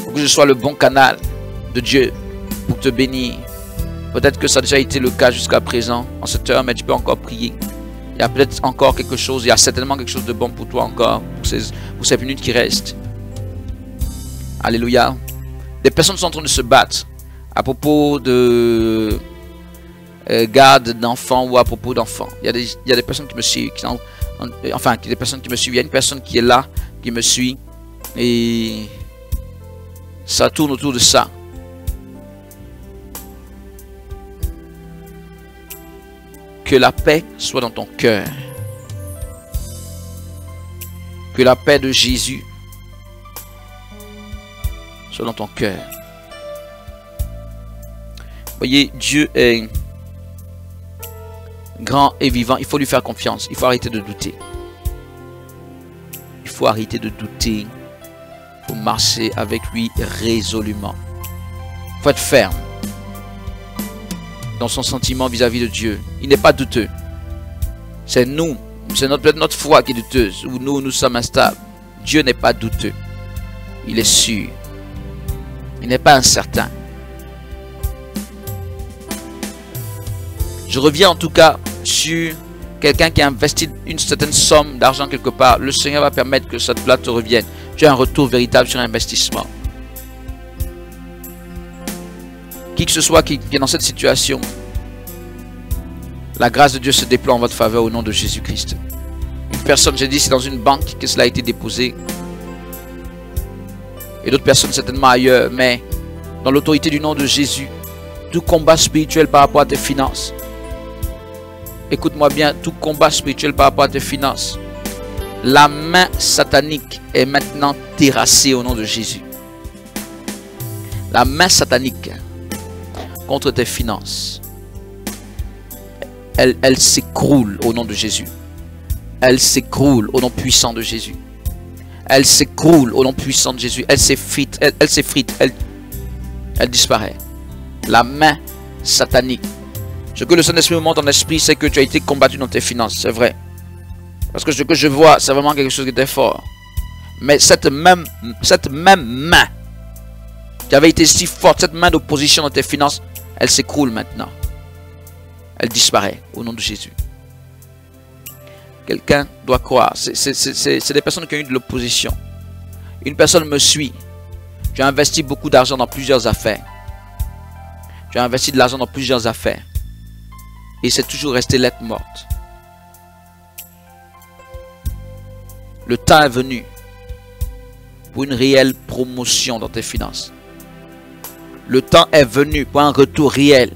Pour que je sois le bon canal de Dieu pour te bénir. Peut-être que ça a déjà été le cas jusqu'à présent, en cette heure, mais tu peux encore prier. Il y a peut-être encore quelque chose, il y a certainement quelque chose de bon pour toi encore, pour ces minutes qui restent. Alléluia. Des personnes sont en train de se battre à propos de garde d'enfants ou à propos d'enfants. Il y a des personnes qui me suivent, des personnes qui me suivent. Il y a une personne qui est là, qui me suit, et ça tourne autour de ça. Que la paix soit dans ton cœur. Que la paix de Jésus soit dans ton cœur. Voyez, Dieu est grand et vivant. Il faut lui faire confiance. Il faut arrêter de douter. Il faut arrêter de douter. Il faut marcher avec lui résolument. Il faut être ferme dans son sentiment vis-à-vis de Dieu. Il n'est pas douteux. C'est nous. C'est peut-être notre foi qui est douteuse. Ou nous sommes instables. Dieu n'est pas douteux. Il est sûr. Il n'est pas incertain. Je reviens en tout cas sur quelqu'un qui a investi une certaine somme d'argent quelque part. Le Seigneur va permettre que cette plate te revienne. Tu as un retour véritable sur l'investissement. Qui que ce soit qui est dans cette situation, la grâce de Dieu se déploie en votre faveur au nom de Jésus-Christ. Une personne, j'ai dit, c'est dans une banque que cela a été déposé. Et d'autres personnes certainement ailleurs, mais dans l'autorité du nom de Jésus, tout combat spirituel par rapport à tes finances. Écoute-moi bien, tout combat spirituel par rapport à tes finances. La main satanique est maintenant terrassée au nom de Jésus. La main satanique contre tes finances, elle s'écroule au nom de Jésus. Elle s'écroule au nom puissant de Jésus. Elle s'écroule au nom puissant de Jésus. Elle s'effrite, elle disparaît. La main satanique. Ce que le Saint-Esprit me montre en esprit, c'est que tu as été combattu dans tes finances, c'est vrai. Parce que ce que je vois, c'est vraiment quelque chose qui était fort. Mais cette même main qui avait été si forte, cette main d'opposition dans tes finances, elle s'écroule maintenant. Elle disparaît au nom de Jésus. Quelqu'un doit croire. C'est des personnes qui ont eu de l'opposition. Une personne me suit. J'ai investi beaucoup d'argent dans plusieurs affaires. J'ai investi de l'argent dans plusieurs affaires. Et c'est toujours resté lettre morte. Le temps est venu pour une réelle promotion dans tes finances. Le temps est venu pour un retour réel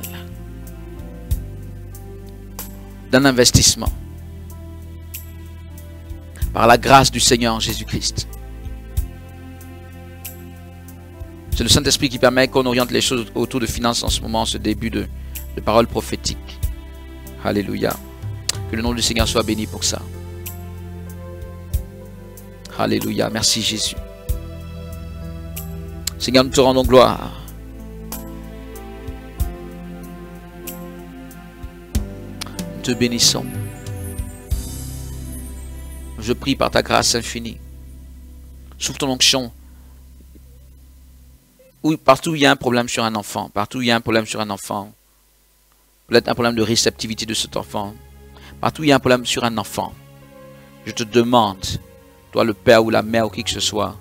d'un investissement. Par la grâce du Seigneur Jésus-Christ. C'est le Saint-Esprit qui permet qu'on oriente les choses autour de finances en ce moment, en ce début de paroles prophétiques. Alléluia. Que le nom du Seigneur soit béni pour ça. Alléluia. Merci Jésus. Seigneur, nous te rendons gloire. Nous te bénissons. Je prie par ta grâce infinie. Souffle ton onction. Oui, partout où il y a un problème sur un enfant, partout où il y a un problème sur un enfant, peut-être un problème de réceptivité de cet enfant, partout où il y a un problème sur un enfant, je te demande, toi le père ou la mère ou qui que ce soit,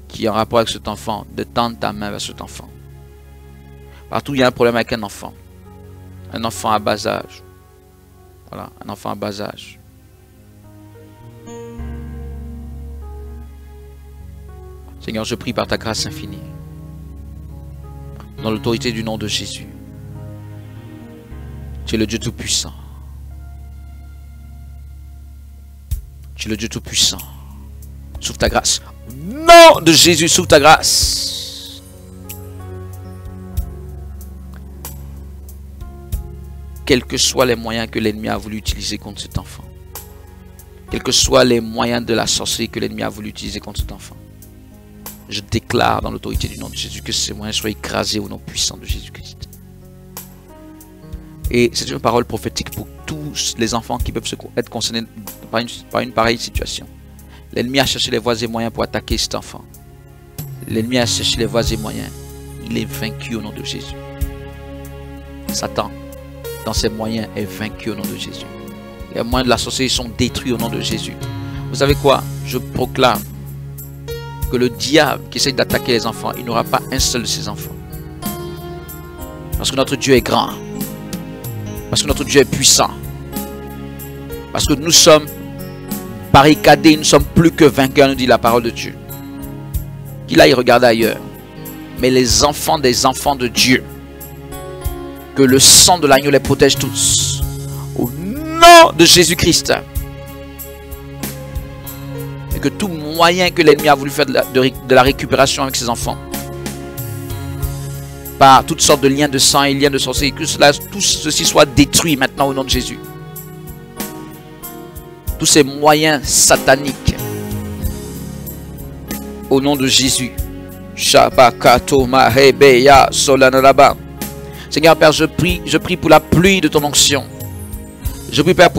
qui est en rapport avec cet enfant, de tendre ta main vers cet enfant. Partout où il y a un problème avec un enfant à bas âge, voilà, un enfant à bas âge. Seigneur, je prie par ta grâce infinie, dans l'autorité du nom de Jésus. Tu es le Dieu Tout-Puissant. Tu es le Dieu Tout-Puissant. Souffle ta grâce. Nom de Jésus, souffle ta grâce. Quels que soient les moyens que l'ennemi a voulu utiliser contre cet enfant, quels que soient les moyens de la sorcellerie que l'ennemi a voulu utiliser contre cet enfant, je déclare dans l'autorité du nom de Jésus que ces moyens soient écrasés au nom puissant de Jésus-Christ. Et c'est une parole prophétique pour tous les enfants qui peuvent être concernés par une pareille situation. L'ennemi a cherché les voies et moyens pour attaquer cet enfant. L'ennemi a cherché les voies et moyens. Il est vaincu au nom de Jésus. Satan, dans ses moyens, est vaincu au nom de Jésus. Les moyens de la sorcellerie sont détruits au nom de Jésus. Vous savez quoi? Je proclame que le diable qui essaie d'attaquer les enfants, il n'aura pas un seul de ses enfants. Parce que notre Dieu est grand. Parce que notre Dieu est puissant. Parce que nous sommes barricadés, nous ne sommes plus que vainqueurs, nous dit la parole de Dieu. Qu'il aille regarder ailleurs. Mais les enfants des enfants de Dieu, que le sang de l'agneau les protège tous. Au nom de Jésus-Christ. Et que tout moyen que l'ennemi a voulu faire de la récupération avec ses enfants, par toutes sortes de liens de sang et liens de sorcellerie, que tout ceci soit détruit maintenant au nom de Jésus. Tous ces moyens sataniques, au nom de Jésus. Seigneur Père, je prie pour la pluie de ton onction. Je prie Père pour